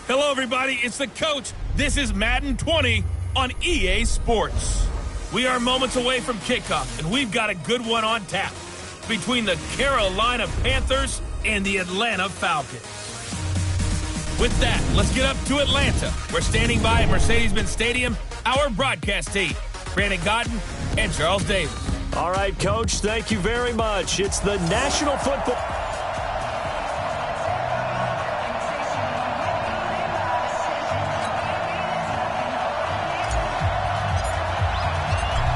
Hello, everybody. It's the coach. This is Madden 20 on EA Sports. We are moments away from kickoff, and we've got a good one on tap between the Carolina Panthers and the Atlanta Falcons. With that, let's get up to Atlanta. We're standing by at Mercedes-Benz Stadium, our broadcast team, Brandon Godden and Charles Davis. All right, Coach, thank you very much. It's the National Football...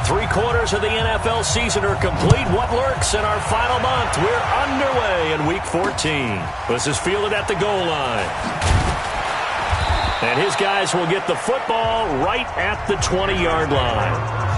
Three-quarters of the NFL season are complete. What lurks in our final month? We're underway in Week 14. This is fielded at the goal line. And his guys will get the football right at the 20-yard line.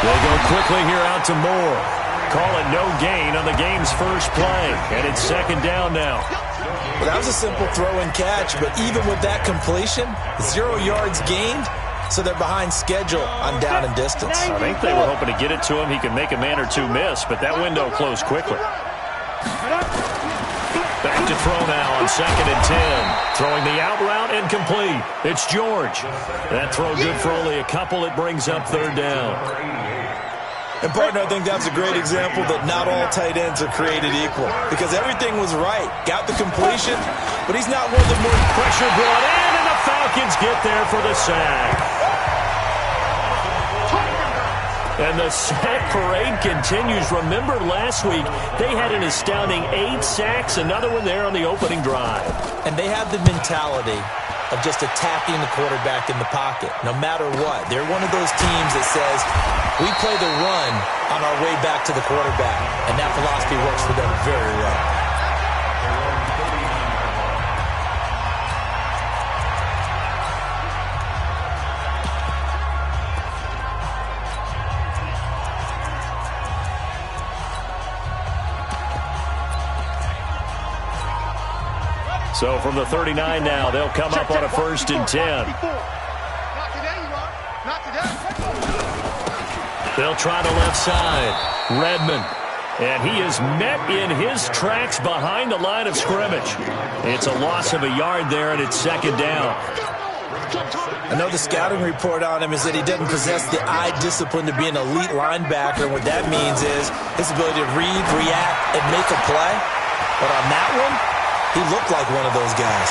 They go quickly here out to Moore. Call it no gain on the game's first play. And it's second down now. Well, that was a simple throw and catch, but even with that completion, 0 yards gained, so they're behind schedule on down and distance. I think they were hoping to get it to him. He could make a man or two miss, but that window closed quickly. Back to throw now on 2nd and 10. Throwing the out route incomplete. It's George. That throw good for only a couple. It brings up third down. And, partner, I think that's a great example that not all tight ends are created equal because everything was right. Got the completion, but he's not one of the more... Pressure brought in, and the Falcons get there for the sack. And the sack parade continues. Remember last week, they had an astounding 8 sacks, another one there on the opening drive. And they have the mentality of just attacking the quarterback in the pocket, no matter what. They're one of those teams that says, we play the run on our way back to the quarterback, and that philosophy works for them very well. So from the 39 now, they'll come up on a 1st and 10. They'll try the left side. Redmond. And he is met in his tracks behind the line of scrimmage. It's a loss of a yard there, and it's 2nd down. I know the scouting report on him is that he doesn't possess the eye discipline to be an elite linebacker. And what that means is his ability to read, react, and make a play. But on that one, he looked like one of those guys.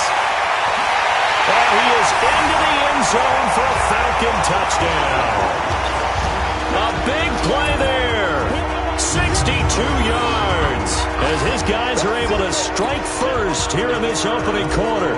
And he is into the end zone for a Falcon touchdown. A big play there. 62 yards as his guys are able to strike first here in this opening quarter.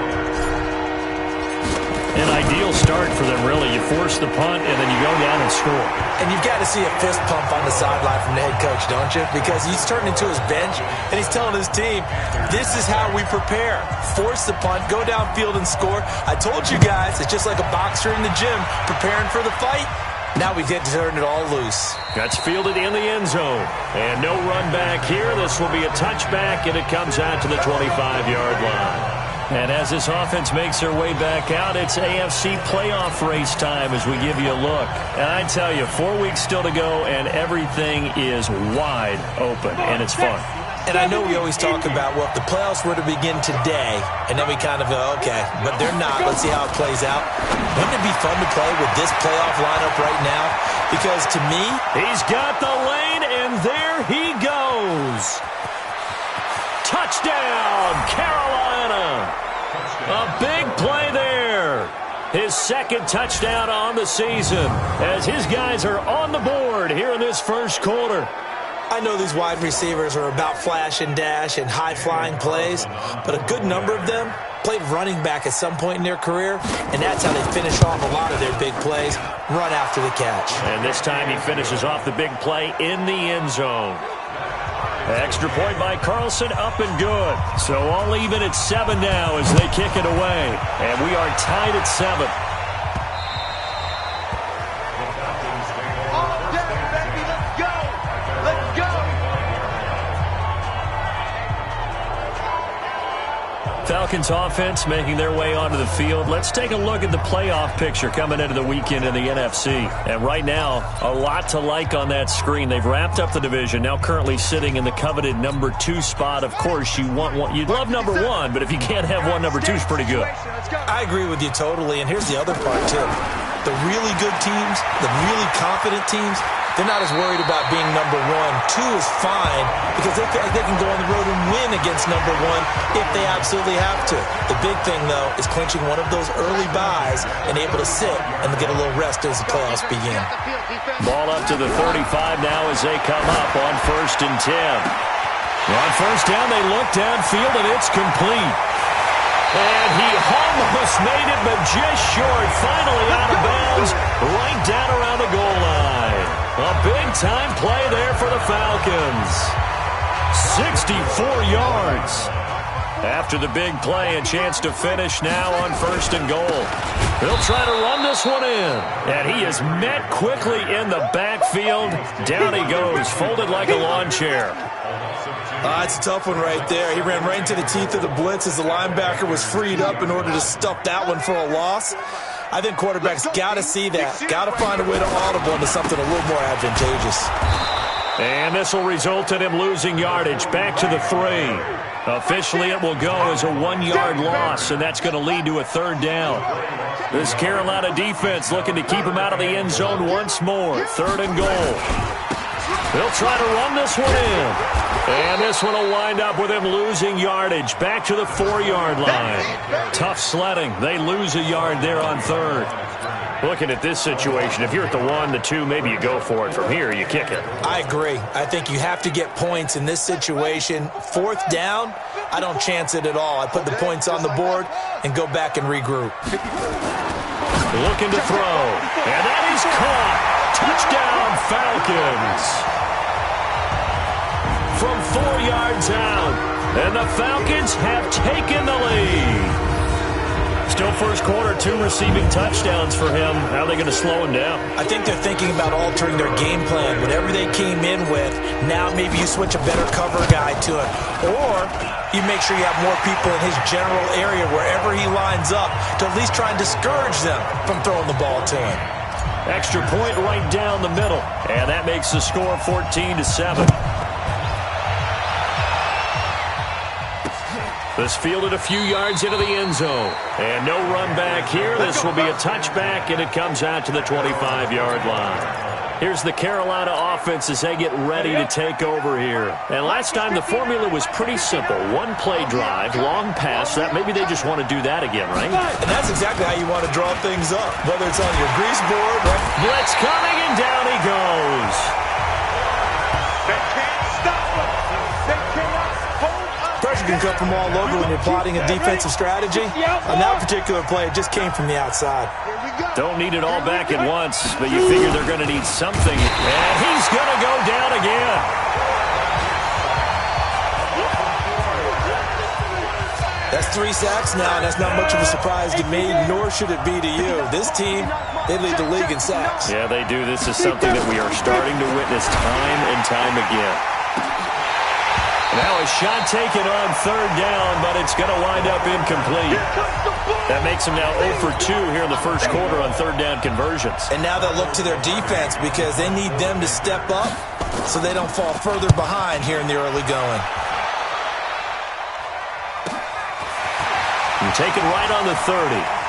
An ideal start for them, really. You force the punt, and then you go down and score. And you've got to see a fist pump on the sideline from the head coach, don't you? Because he's turned into his bench, and he's telling his team, this is how we prepare. Force the punt, go downfield and score. I told you guys, it's just like a boxer in the gym preparing for the fight. Now we get to turn it all loose. That's fielded in the end zone. And no run back here. This will be a touchback, and it comes out to the 25-yard line. And as this offense makes their way back out, it's AFC playoff race time as we give you a look. And I tell you, 4 weeks still to go, and everything is wide open, and it's fun. And I know we always talk about, well, if the playoffs were to begin today, and then we kind of go, okay, but they're not. Let's see how it plays out. Wouldn't it be fun to play with this playoff lineup right now? Because to me... He's got the lane, and there he goes. Touchdown, Carolina. A big play there. His 2nd touchdown on the season as his guys are on the board here in this first quarter. I know these wide receivers are about flash and dash and high-flying plays, but a good number of them played running back at some point in their career, and that's how they finish off a lot of their big plays, run after the catch. And this time he finishes off the big play in the end zone. Extra point by Carlson, up and good. So all even at 7 now as they kick it away. And we are tied at 7. Falcons offense making their way onto the field. Let's take a look at the playoff picture coming into the weekend in the NFC. And right now, a lot to like on that screen. They've wrapped up the division, now currently sitting in the coveted number 2 spot. Of course, you'd love number 1, but if you can't have one, number 2 is pretty good. I agree with you totally, and here's the other part, too. The really good teams, the really confident teams, they're not as worried about being number 1. 2 is fine because they feel like they can go on the road and win against number 1 if they absolutely have to. The big thing, though, is clinching one of those early byes and able to sit and get a little rest as the playoffs begin. Ball up to the 35 now as they come up on 1st and 10. On 1st down, they look downfield, and it's complete. And he almost made it, but just short. Finally out of bounds, right down around the goal line. A big-time play there for the Falcons. 64 yards. After the big play, a chance to finish now on 1st and goal. He'll try to run this one in. And he is met quickly in the backfield. Down he goes, folded like a lawn chair. It's a tough one right there. He ran right into the teeth of the blitz as the linebacker was freed up in order to stuff that one for a loss. I think quarterbacks got to see that. Got to find a way to audible into something a little more advantageous. And this will result in him losing yardage back to the 3. Officially, it will go as a 1-yard loss, and that's going to lead to a 3rd down. This Carolina defense looking to keep him out of the end zone once more. 3rd and goal. They'll try to run this one in. And this one will wind up with him losing yardage back to the 4-yard line. Tough sledding. They lose a yard there on 3rd. Looking at this situation, if you're at the 1, the 2, maybe you go for it. From here, you kick it. I agree. I think you have to get points in this situation. 4th down, I don't chance it at all. I put the points on the board and go back and regroup. Looking to throw. And that is caught. Touchdown, Falcons. From 4 yards out, and the Falcons have taken the lead. Still first quarter, 2 receiving touchdowns for him. How are they going to slow him down? I think they're thinking about altering their game plan. Whatever they came in with, now maybe you switch a better cover guy to it. Or you make sure you have more people in his general area wherever he lines up to at least try and discourage them from throwing the ball to him. Extra point right down the middle, and that makes the score 14-7. This fielded a few yards into the end zone. And no run back here. This will be a touchback, and it comes out to the 25-yard line. Here's the Carolina offense as they get ready to take over here. And last time the formula was pretty simple. 1-play drive, long pass. That maybe they just want to do that again, right? And that's exactly how you want to draw things up, whether it's on your grease board. Blitz coming, and down he goes. Pressure can come from all over when you're plotting a defensive strategy. On that particular play, it just came from the outside. Don't need it all back at once, but you figure they're going to need something. And he's going to go down again. That's 3 sacks now, and that's not much of a surprise to me, nor should it be to you. This team, they lead the league in sacks. Yeah, they do. This is something that we are starting to witness time and time again. Now a shot taken on 3rd down, but it's going to wind up incomplete. That makes them now 0 for 2 here in the first quarter on 3rd down conversions. And now they'll look to their defense because they need them to step up so they don't fall further behind here in the early going. And taken right on the 30.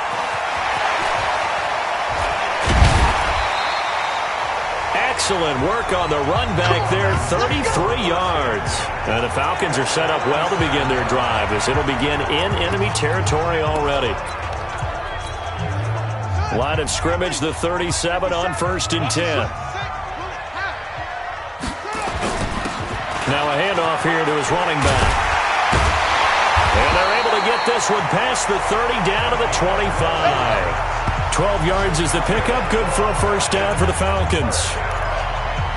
Excellent work on the run back there, 33 yards. And the Falcons are set up well to begin their drive as it'll begin in enemy territory already. Line of scrimmage, the 37 on 1st and 10. Now a handoff here to his running back. And they're able to get this one past the 30 down to the 25. 12 yards is the pickup, good for a 1st down for the Falcons.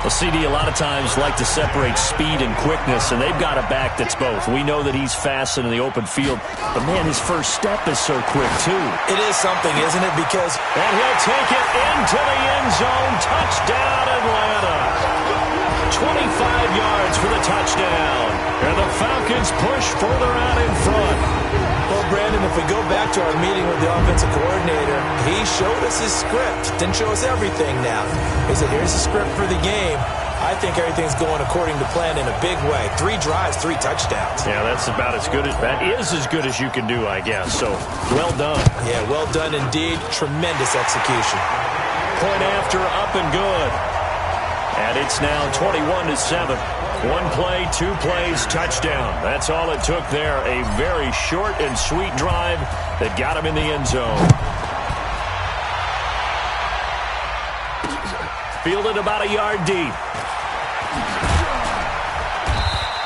Well, CD, a lot of times like to separate speed and quickness, and they've got a back that's both. We know that he's fast in the open field, but, man, his first step is so quick, too. It is something, isn't it? Because... And he'll take it into the end zone. Touchdown, Atlanta. 25 yards for the touchdown. And the Falcons push further out in front. we go back to our meeting with the offensive coordinator, he showed us his script. Didn't show us everything now. He said, here's the script for the game. I think everything's going according to plan in a big way. 3 drives, 3 touchdowns. Yeah, that's about as good as you can do, I guess. So, well done. Yeah, well done indeed. Tremendous execution. Point after, up and good. And it's now 21-7. 1 play, 2 plays, touchdown. That's all it took there. A very short and sweet drive that got him in the end zone. Fielded about a yard deep.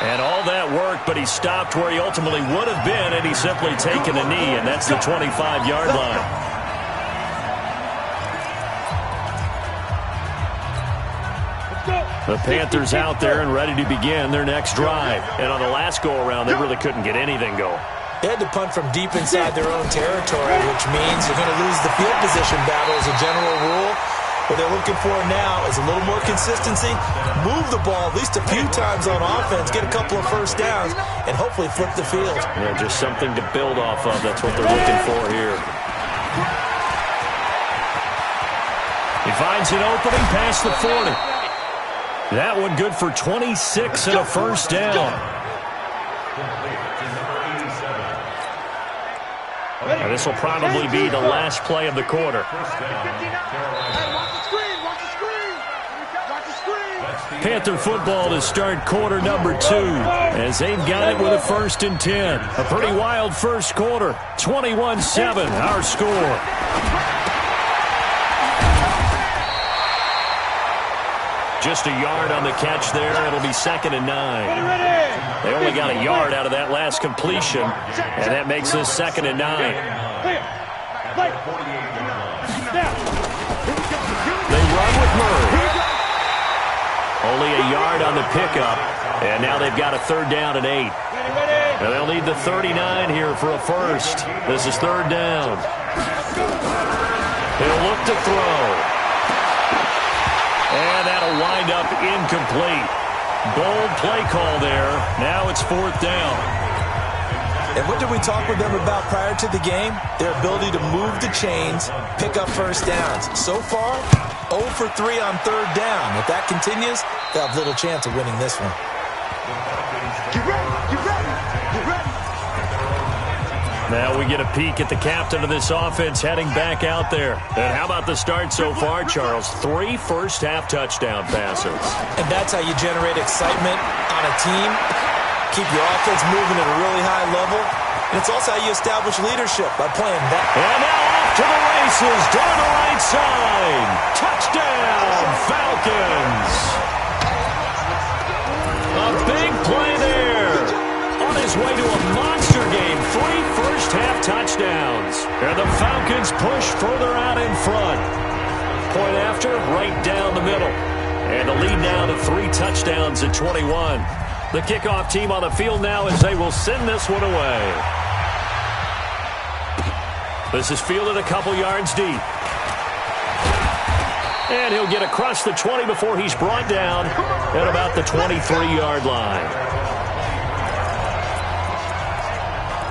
And all that work, but he stopped where he ultimately would have been, and he's simply taken a knee, and that's the 25-yard line. The Panthers out there and ready to begin their next drive. And on the last go-around, they really couldn't get anything going. They had to punt from deep inside their own territory, which means you're going to lose the field position battle as a general rule. What they're looking for now is a little more consistency, move the ball at least a few times on offense, get a couple of first downs, and hopefully flip the field. Yeah, just something to build off of. That's what they're looking for here. He finds an opening past the 40. That one good for 26 and a first down. And this will probably be the last play of the quarter. Panther football to start quarter number 2 as they've got it with a 1st and 10. A pretty wild first quarter. 21-7, our score. Just a yard on the catch there. It'll be 2nd and 9. They only got a yard out of that last completion, and that makes this 2nd and 9. They run with Murray. Only a yard on the pickup, and now they've got a 3rd down and 8. And they'll need the 39 here for a first. This is 3rd down. He'll look to throw. And that'll wind up incomplete. Bold play call there. Now it's 4th down. And what did we talk with them about prior to the game? Their ability to move the chains, pick up first downs. So far, 0 for 3 on 3rd down. If that continues, they'll have little chance of winning this one. Get ready, get ready, get ready. Now we get a peek at the captain of this offense heading back out there. And how about the start so far, Charles? 3 first-half touchdown passes. And that's how you generate excitement on a team, keep your offense moving at a really high level. And it's also how you establish leadership by playing that. And now off to the races down the right side. Touchdown, Falcons. A big play there. On his way to a monster game. 3 first-half touchdowns. And the Falcons push further out in front. Point after, right down the middle. And the lead now to 3 touchdowns at 21. The kickoff team on the field now as they will send this one away. This is fielded a couple yards deep. And he'll get across the 20 before he's brought down at about the 23-yard line.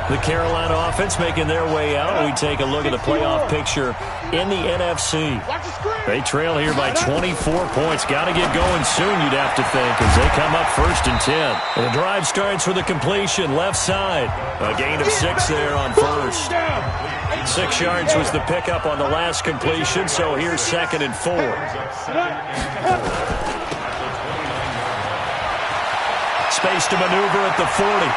The Carolina offense making their way out. We take a look at the playoff picture in the NFC. They trail here by 24 points. Got to get going soon, you'd have to think, as they come up 1st and 10. And the drive starts with a completion, left side. A gain of 6 there on 1st. 6 yards was the pickup on the last completion, so here's 2nd and 4. Space to maneuver at the 40.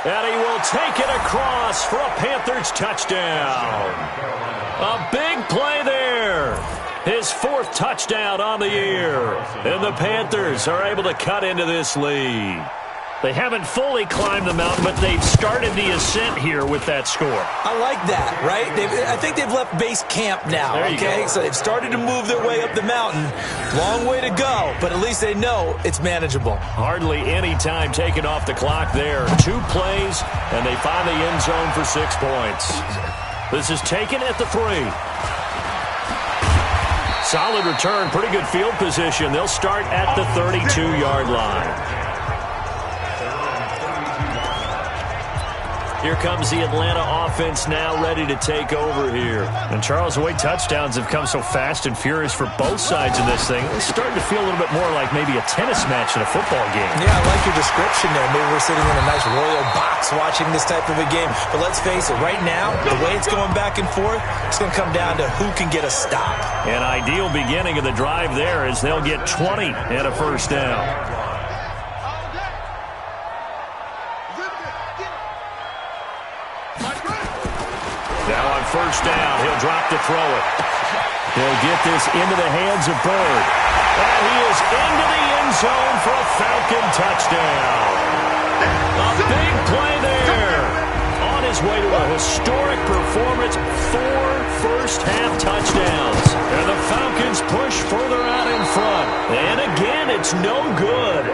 And he will take it across for a Panthers touchdown. A big play there. His 4th touchdown on the year. And the Panthers are able to cut into this lead. They haven't fully climbed the mountain, but they've started the ascent here with that score. I like that, right? I think they've left base camp now, okay? So they've started to move their way up the mountain. Long way to go, but at least they know it's manageable. Hardly any time taken off the clock there. 2 plays, and they find the end zone for 6 points. This is taken at the 3. Solid return, pretty good field position. They'll start at the 32-yard line. Here comes the Atlanta offense now ready to take over here. And Charles, the way touchdowns have come so fast and furious for both sides of this thing, it's starting to feel a little bit more like maybe a tennis match in a football game. Yeah, I like your description there. Maybe we're sitting in a nice royal box watching this type of a game. But let's face it, right now, the way it's going back and forth, it's going to come down to who can get a stop. An ideal beginning of the drive there as they'll get 20 and a first down. Now on first down, he'll drop to throw it. He'll get this into the hands of Bird. And he is into the end zone for a Falcon touchdown. A big play there. On his way to a historic performance, 4 first-half touchdowns. And the Falcons push further out in front. And again, it's no good.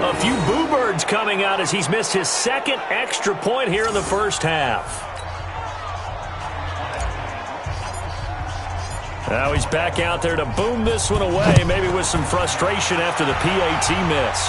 A few boo birds coming out as he's missed his second extra point here in the first half. Now he's back out there to boom this one away, maybe with some frustration after the PAT miss.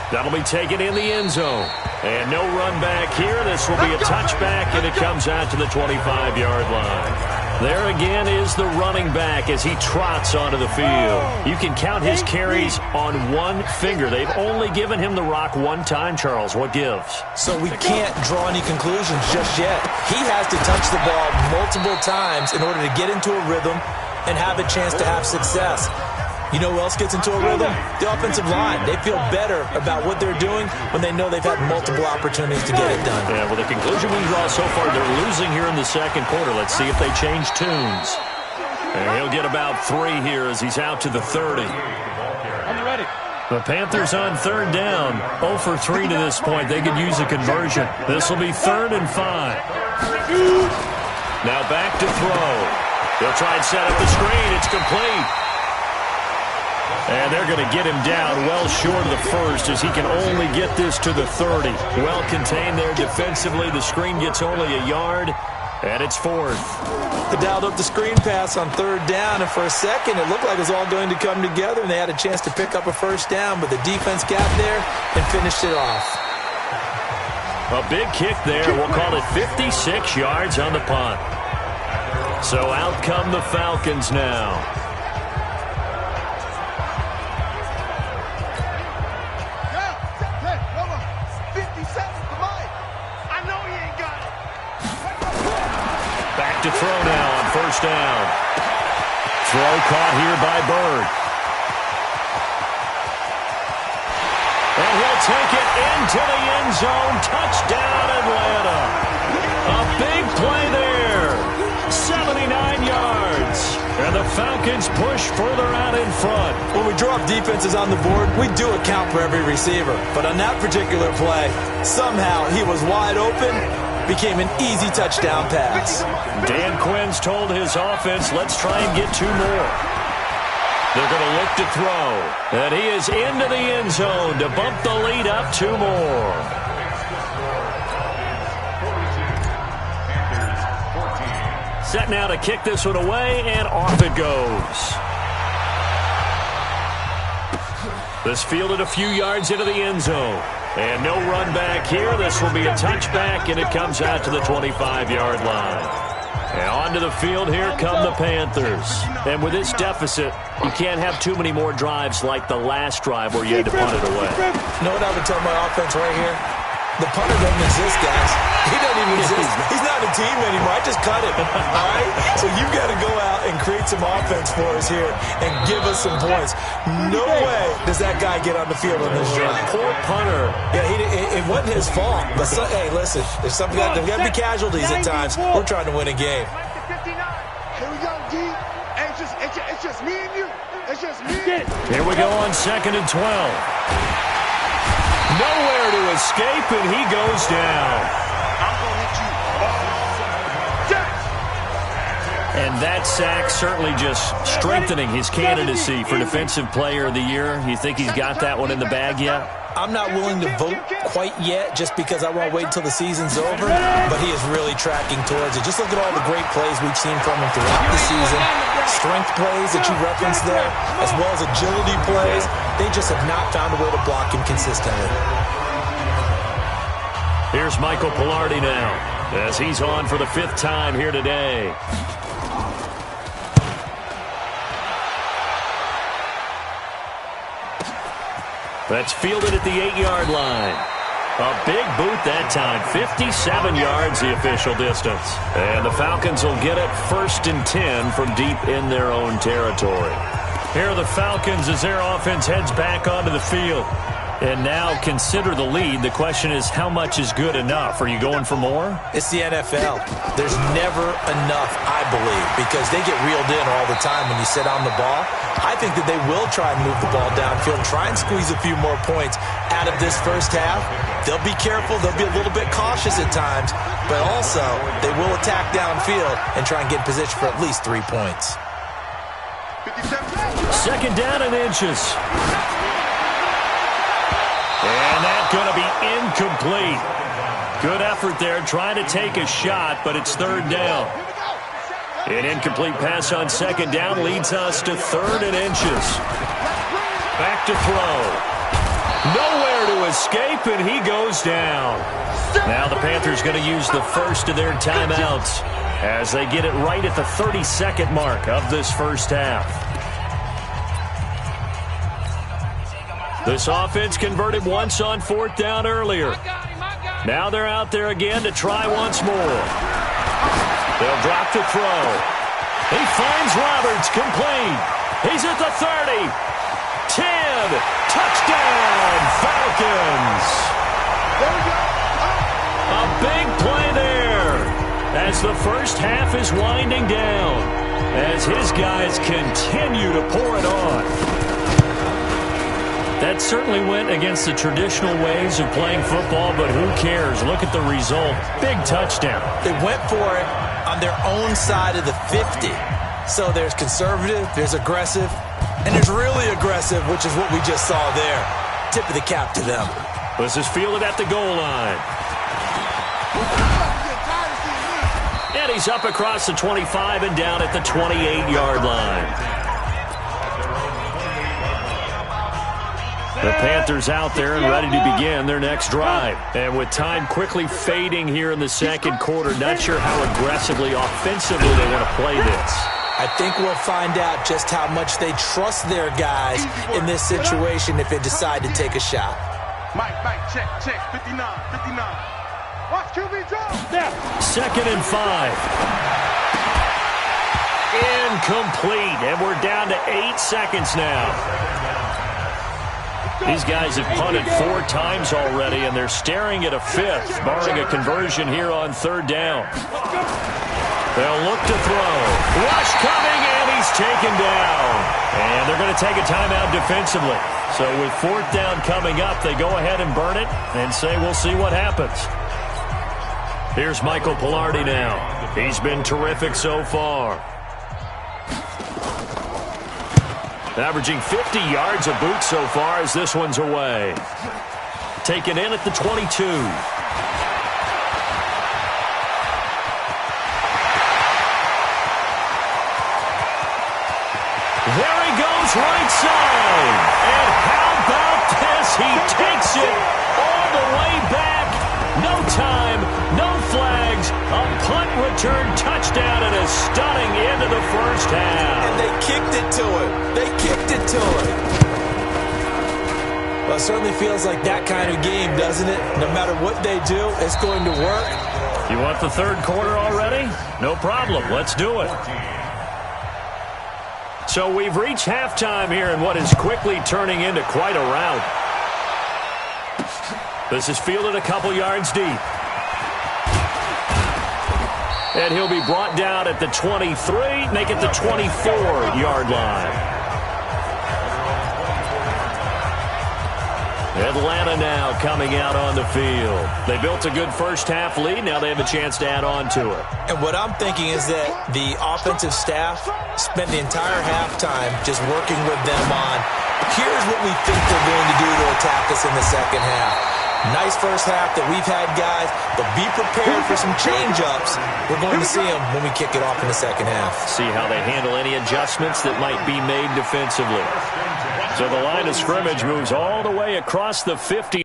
That'll be taken in the end zone. And no run back here. This will be a touchback, and it comes out to the 25-yard line. There again is the running back as he trots onto the field. You can count his carries on one finger. They've only given him the rock one time, Charles. What gives? So we can't draw any conclusions just yet. He has to touch the ball multiple times in order to get into a rhythm and have a chance to have success. You know who else gets into a rhythm? The offensive line. They feel better about what they're doing when they know they've had multiple opportunities to get it done. Yeah, well, the conclusion we draw so far, they're losing here in the second quarter. Let's see if they change tunes. And he'll get about 3 here as he's out to the 30. I'm ready. The Panthers on third down. 0 for 3 to this point. They could use a conversion. This will be 3rd and 5. Now back to throw. They'll try and set up the screen. It's complete. And they're going to get him down well short of the first as he can only get this to the 30. Well contained there defensively. The screen gets only a yard, and it's 4th. They dialed up the screen pass on 3rd down, and for a second it looked like it was all going to come together, and they had a chance to pick up a first down, but the defense got there and finished it off. A big kick there. We'll call it 56 yards on the punt. So out come the Falcons now. To throw now on first down. Throw caught here by Bird. And he'll take it into the end zone. Touchdown, Atlanta. A big play there. 79 yards. And the Falcons push further out in front. When we drop defenses on the board, we do account for every receiver. But on that particular play, somehow he was wide open. Became an easy touchdown pass. Dan Quinn's told his offense, let's try and get 2 more. They're going to look to throw. And he is into the end zone to bump the lead up 2 more. Set now to kick this one away, and off it goes. This fielded a few yards into the end zone. And no run back here. This will be a touchback, and it comes out to the 25-yard line. And onto the field, here come the Panthers. And with this deficit, you can't have too many more drives like the last drive where you had to punt it away. You know what I would tell my offense right here? The punter doesn't exist, guys. He doesn't even exist. He's not a team anymore. I just cut him, all right? So you've got to go out and create some offense for us here and give us some points. No way does that guy get on the field on this drive. Poor punter. Yeah, it wasn't his fault. But, hey, listen, there's got to be casualties at times. We're trying to win a game. Here we go, D. It's just me and you. It's just me. Here we go on 2nd and 12. Nowhere to escape, and he goes down. I'm going to hit you. And that sack certainly just strengthening his candidacy for Defensive Player of the Year. You think he's got that one in the bag yet? I'm not willing to vote quite yet just because I won't wait until the season's over, but he is really tracking towards it. Just look at all the great plays we've seen from him throughout the season. Strength plays that you referenced there, as well as agility plays. They just have not found a way to block him consistently. Here's Michael Pilardi now, as he's on for the 5th time here today. That's fielded at the 8-yard line. A big boot that time. 57 yards the official distance. And the Falcons will get it 1st and 10 from deep in their own territory. Here are the Falcons as their offense heads back onto the field. And now consider the lead. The question is, how much is good enough? Are you going for more? It's the NFL. There's never enough, I believe, because they get reeled in all the time when you sit on the ball. I think that they will try and move the ball downfield, try and squeeze a few more points out of this first half. They'll be careful. They'll be a little bit cautious at times, but also they will attack downfield and try and get in position for at least 3 points. 2nd down and inches. And that's going to be incomplete. Good effort there trying to take a shot, but it's 3rd down. An incomplete pass on 2nd down leads us to 3rd and inches. Back to throw. Nowhere to escape, and he goes down. Now the Panthers going to use the first of their timeouts as they get it right at the 32nd mark of this first half. This offense converted once on 4th down earlier. Now they're out there again to try once more. They'll drop to throw. He finds Roberts, complete. He's at the 30. 10. Touchdown, Falcons. A big play there as the first half is winding down, as his guys continue to pour it on. That certainly went against the traditional ways of playing football, but who cares? Look at the result. Big touchdown. They went for it on their own side of the 50. So there's conservative, there's aggressive, and there's really aggressive, which is what we just saw there. Tip of the cap to them. This is fielded at the goal line. And he's up across the 25 and down at the 28-yard line. The Panthers out there and ready to begin their next drive. And with time quickly fading here in the 2nd quarter, not sure how aggressively, offensively they want to play this. I think we'll find out just how much they trust their guys in this situation if they decide to take a shot. Mike, check, 59. Watch QB draw. 2nd and 5. Incomplete. And we're down to 8 seconds now. These guys have punted 4 times already, and they're staring at a 5th, barring a conversion here on 3rd down. They'll look to throw. Rush coming, and he's taken down. And they're going to take a timeout defensively. So with 4th down coming up, they go ahead and burn it and say we'll see what happens. Here's Michael Pilardi now. He's been terrific so far. Averaging 50 yards a boot so far as this one's away. Taken in at the 22. There he goes, right side. And how about this? He takes it all the way back. No time, no flags. A punt return touchdown and a stunning end of the first half. And they kicked it to him. They kicked it to him. Well, it certainly feels like that kind of game, doesn't it? No matter what they do, it's going to work. You want the 3rd quarter already? No problem. Let's do it. So we've reached halftime here in what is quickly turning into quite a rout. This is fielded a couple yards deep. And he'll be brought down at the 23, make it the 24-yard line. Atlanta now coming out on the field. They built a good first half lead. Now they have a chance to add on to it. And what I'm thinking is that the offensive staff spent the entire halftime just working with them on, here's what we think they're going to do to attack us in the second half. Nice first half that we've had, guys, but be prepared for some change-ups. We're going to see them when we kick it off in the second half. See how they handle any adjustments that might be made defensively. So the line of scrimmage moves all the way across the 50.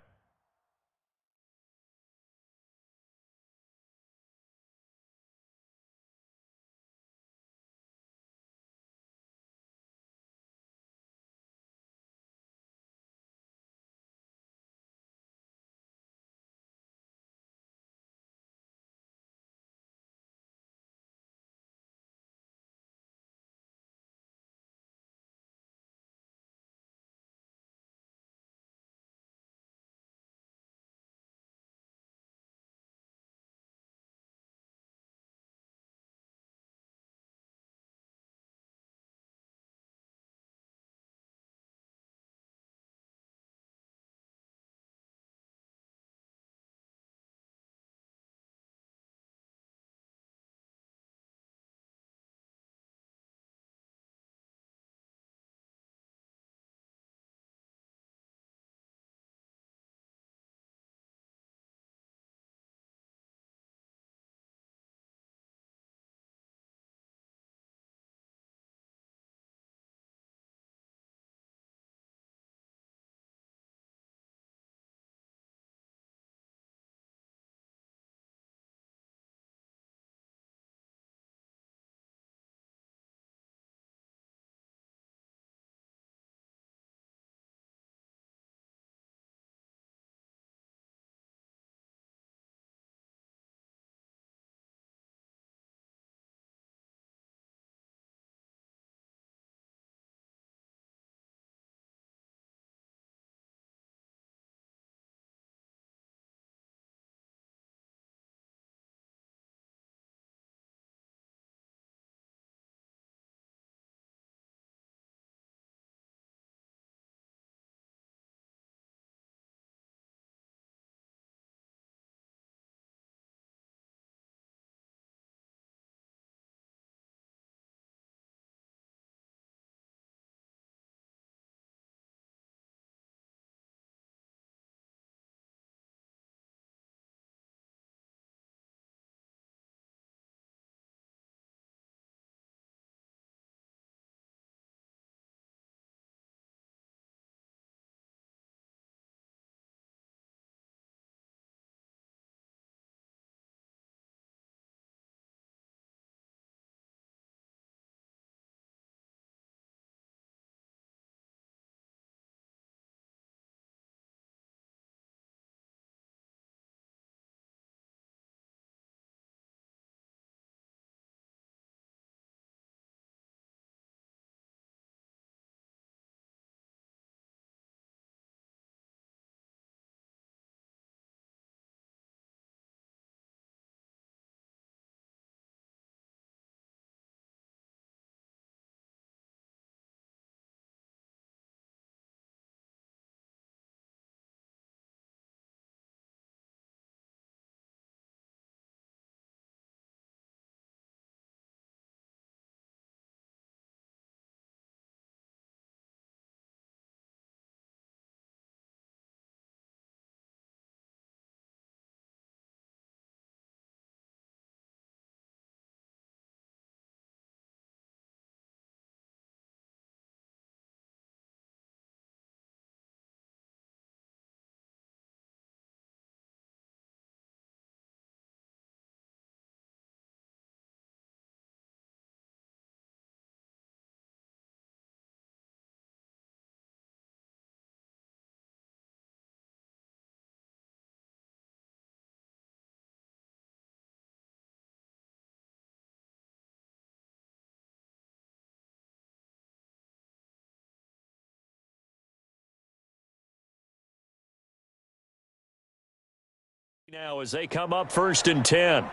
Now as they come up 1st and 10.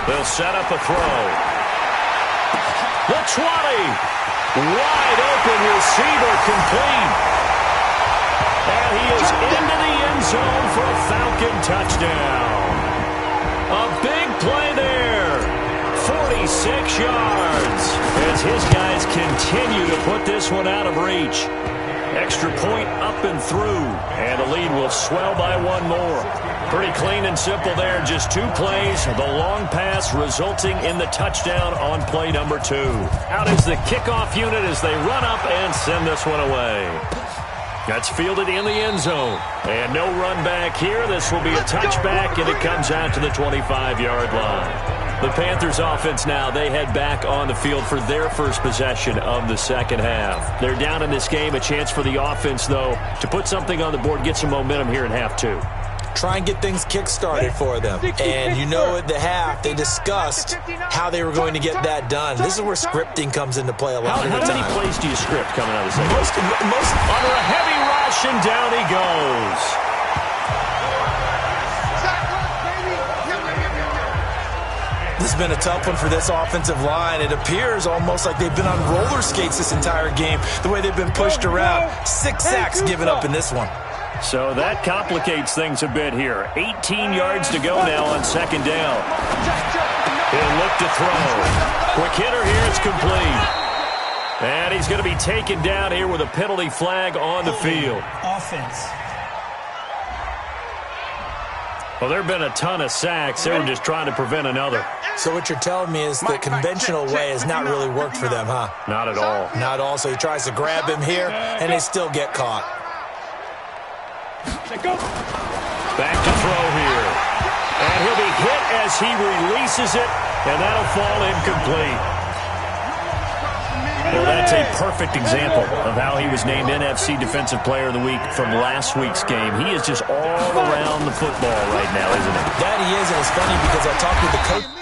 They'll set up a throw. The 20. Wide open receiver complete. And he is into the end zone for a Falcon touchdown. A big play there. 46 yards. As his guys continue to put this one out of reach. Extra point up and through. And the lead will swell by one more. Pretty clean and simple there. Just 2 plays. The long pass resulting in the touchdown on play number 2. Out is the kickoff unit as they run up and send this one away. That's fielded in the end zone. And no run back here. This will be a touchback, and it comes out to the 25-yard line. The Panthers offense now, they head back on the field for their first possession of the second half. They're down in this game. A chance for the offense, though, to put something on the board, get some momentum here in half 2. Try and get things kick-started for them. And you know at the half, they discussed how they were going to get that done. This is where scripting comes into play a lot of the time. How many plays do you script coming out of the second? Most under a heavy rush, and down he goes. This has been a tough one for this offensive line. It appears almost like they've been on roller skates this entire game, the way they've been pushed around. 6 sacks given up in this one. So that complicates things a bit here. 18 yards to go now on second down. He'll look to throw. Quick hitter here, it's complete. And he's going to be taken down here with a penalty flag on the field. Offense. Well, there have been a ton of sacks. They were just trying to prevent another. So what you're telling me is the conventional way has not really worked for them, huh? Not at all. Not at all. So he tries to grab him here, and they still get caught. Back to throw here. And he'll be hit as he releases it, and that'll fall incomplete. Well, that's a perfect example of how he was named NFC Defensive Player of the Week from last week's game. He is just all around the football right now, isn't he? That he is, and it's funny because I talked with the coach.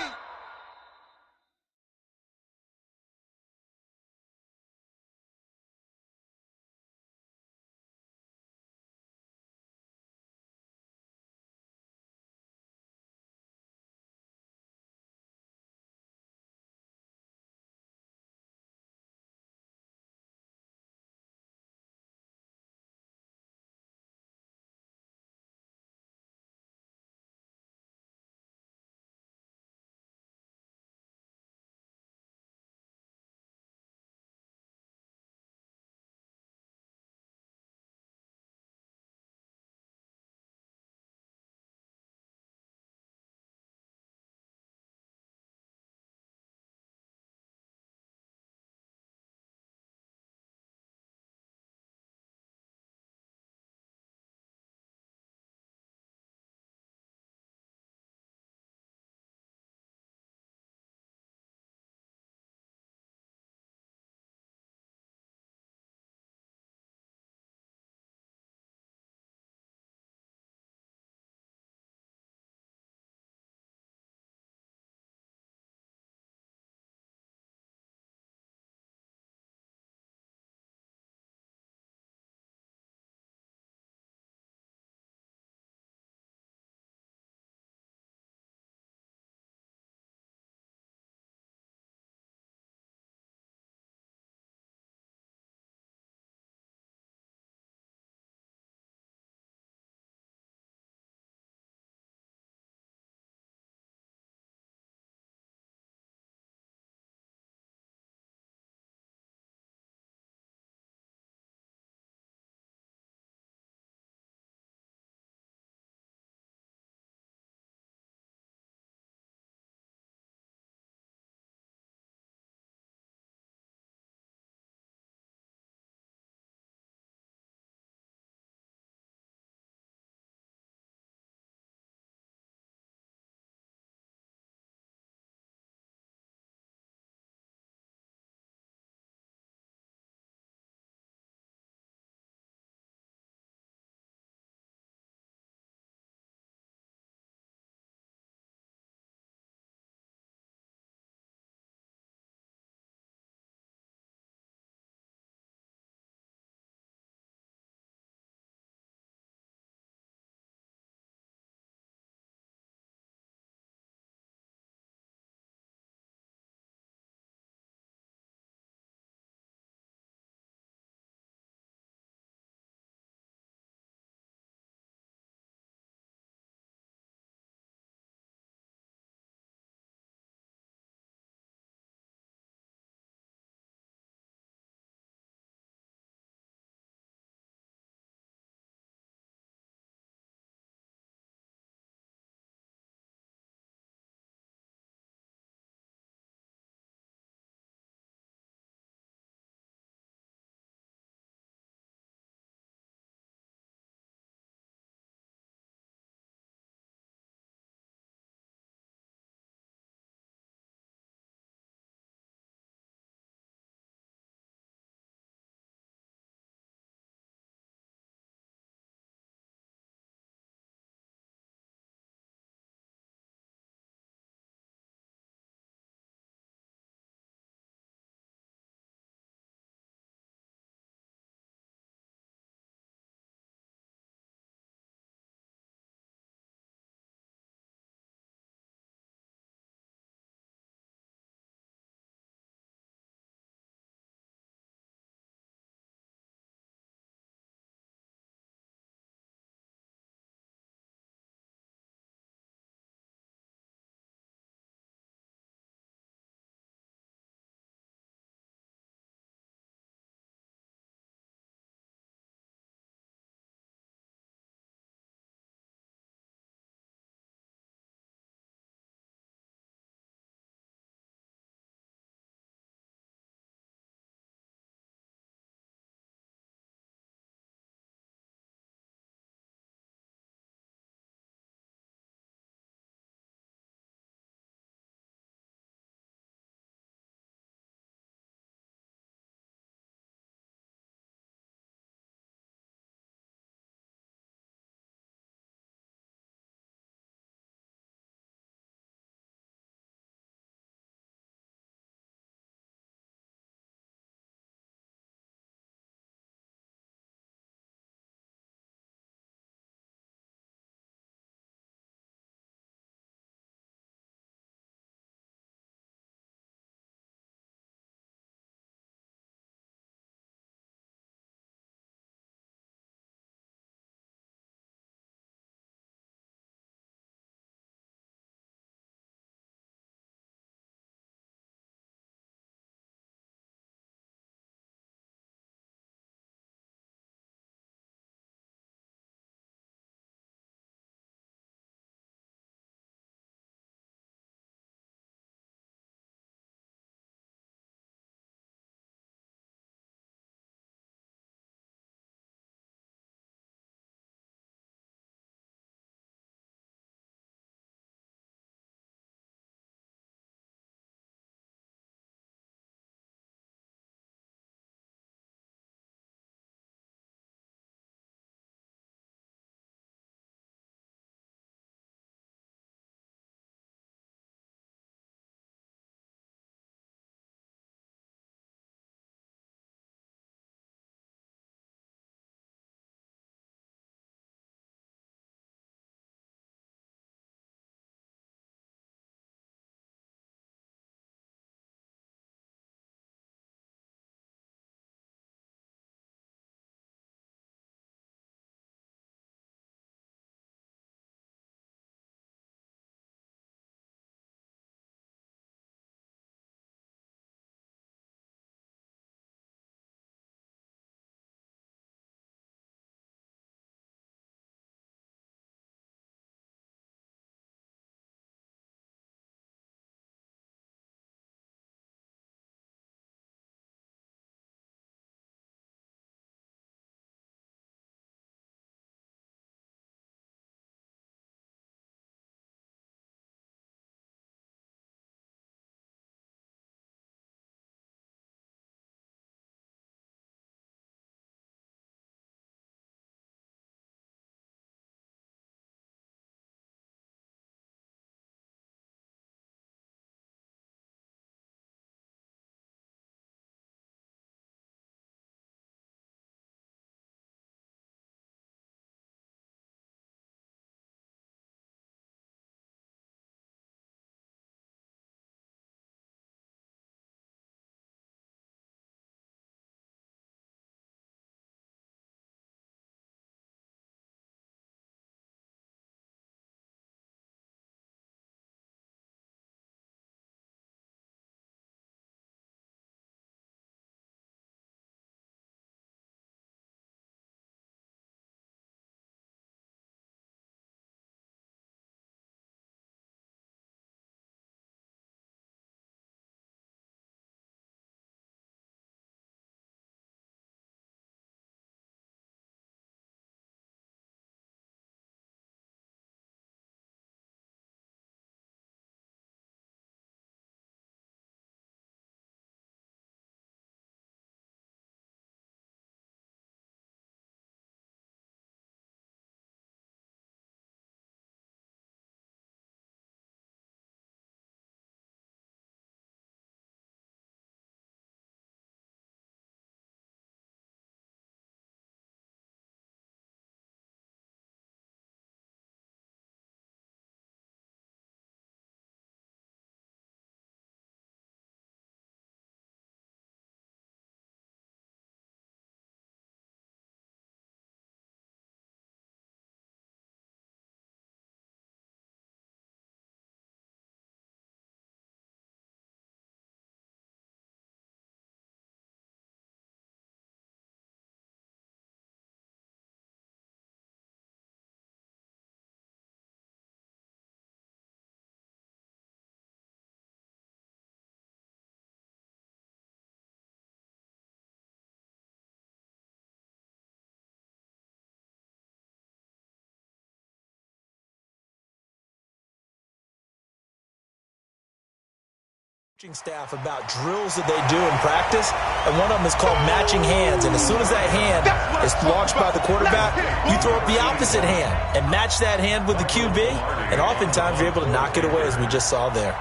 Staff about drills that they do in practice, and one of them is called matching hands. And as soon as that hand is launched by the quarterback, you throw up the opposite hand and match that hand with the QB, and oftentimes you're able to knock it away, as we just saw there.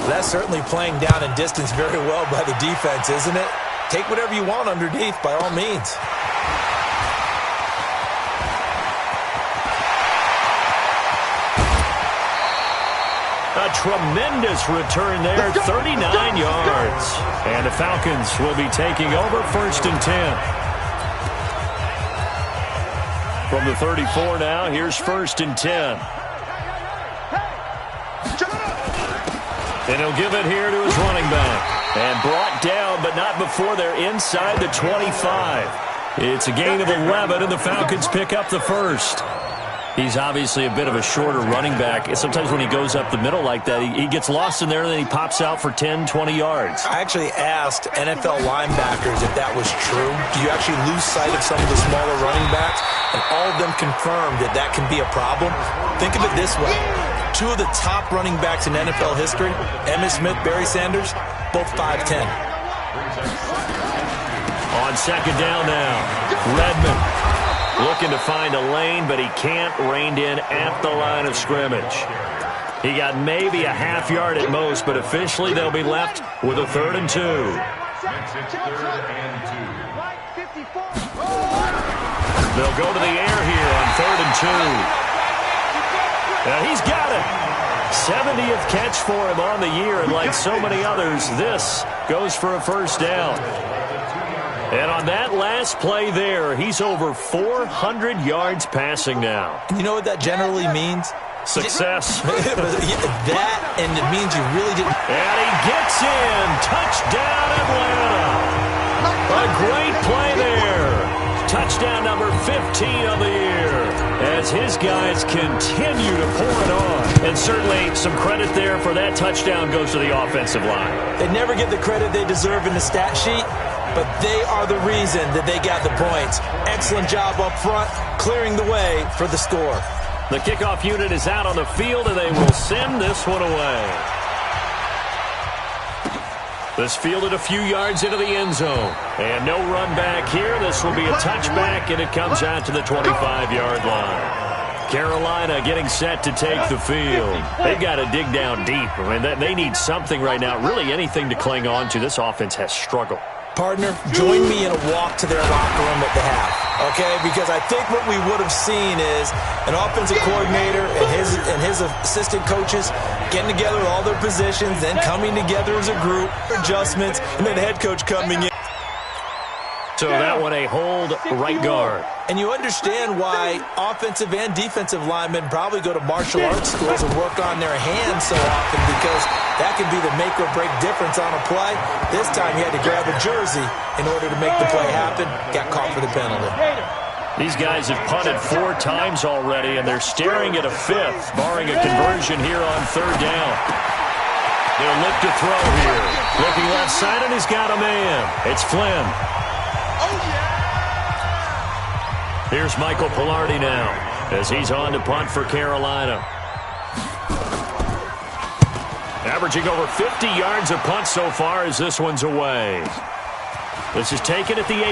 That's certainly playing down in distance very well by the defense, isn't it? Take whatever you want underneath, by all means. A tremendous return there, 39 yards. And the Falcons will be taking over 1st and 10. From the 34 now, here's 1st and 10. And he'll give it here to his running back. And brought down, but not before they're inside the 25. It's a gain of 11, and the Falcons pick up the first. He's obviously a bit of a shorter running back. Sometimes when he goes up the middle like that, he gets lost in there, and then he pops out for 10, 20 yards. I actually asked NFL linebackers if that was true. Do you actually lose sight of some of the smaller running backs? And all of them confirmed that that can be a problem. Think of it this way. 2 of the top running backs in NFL history, Emmitt Smith, Barry Sanders, both 5'10". On 2nd down now, Redmond looking to find a lane, but he can't, reined in at the line of scrimmage. He got maybe a half yard at most, but officially they'll be left with a 3rd and 2. They'll go to the air here on 3rd and 2. Now he's got it. 70th catch for him on the year, and like so many others, this goes for a 1st down. And on that last play there, he's over 400 yards passing now. You know what that generally means? Success. That, and it means you really didn't. And he gets in. Touchdown, Atlanta. A great play there. Touchdown number 15 of the year, as his guys continue to pour it on. And certainly some credit there for that touchdown goes to the offensive line. They never get the credit they deserve in the stat sheet, but they are the reason that they got the points. Excellent job up front, clearing the way for the score. The kickoff unit is out on the field, and they will send this one away. This fielded a few yards into the end zone. And no run back here. This will be a touchback, and it comes out to the 25-yard line. Carolina getting set to take the field. They've got to dig down deep. I mean, they need something right now, really anything to cling on to. This offense has struggled. Partner, join me in a walk to their locker room at the half, okay? Because I think what we would have seen is an offensive coordinator and his assistant coaches getting together all their positions, then coming together as a group, adjustments, and then the head coach coming in. So that one a hold right guard. And you understand why offensive and defensive linemen probably go to martial arts schools and work on their hands so often, because that can be the make or break difference on a play. This time he had to grab a jersey in order to make the play happen. Got caught for the penalty. These guys have punted 4 times already, and they're staring at a 5th, barring a conversion here on 3rd down. They'll look to throw here. Looking left side, and he's got a man. It's Flynn. Here's Michael Pilardi now, as he's on to punt for Carolina. Averaging over 50 yards a punt so far as this one's away. This is taken at the 18.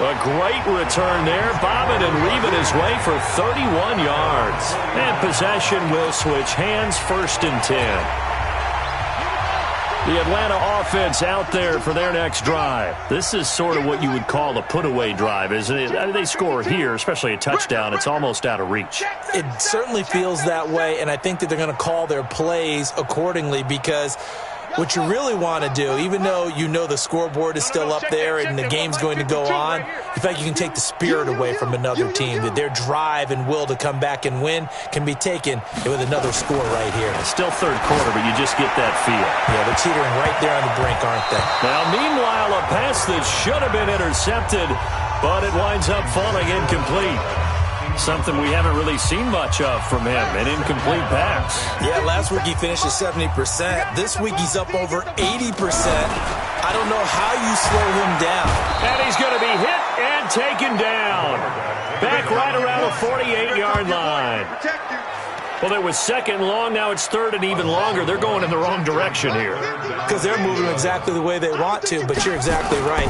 A great return there, bobbing and weaving his way for 31 yards. And possession will switch hands, 1st and 10. The Atlanta offense out there for their next drive. This is sort of what you would call a put-away drive, isn't it? They score here, especially a touchdown. It's almost out of reach. It certainly feels that way, and I think that they're going to call their plays accordingly, because what you really want to do, even though you know the scoreboard is still up there and the game's going to go on, in fact, you can take the spirit away from another team, that their drive and will to come back and win can be taken with another score right here. It's still 3rd quarter, but you just get that feel. Yeah, they're teetering right there on the brink, aren't they? Now, meanwhile, a pass that should have been intercepted, but it winds up falling incomplete. Something we haven't really seen much of from him, an incomplete pass. Yeah, last week he finished at 70%. This week he's up over 80%. I don't know how you slow him down. And he's going to be hit and taken down. Back right around the 48-yard line. Well, it was second and long. Now it's third and even longer. They're going in the wrong direction here. Because they're moving exactly the way they want to, but you're exactly right.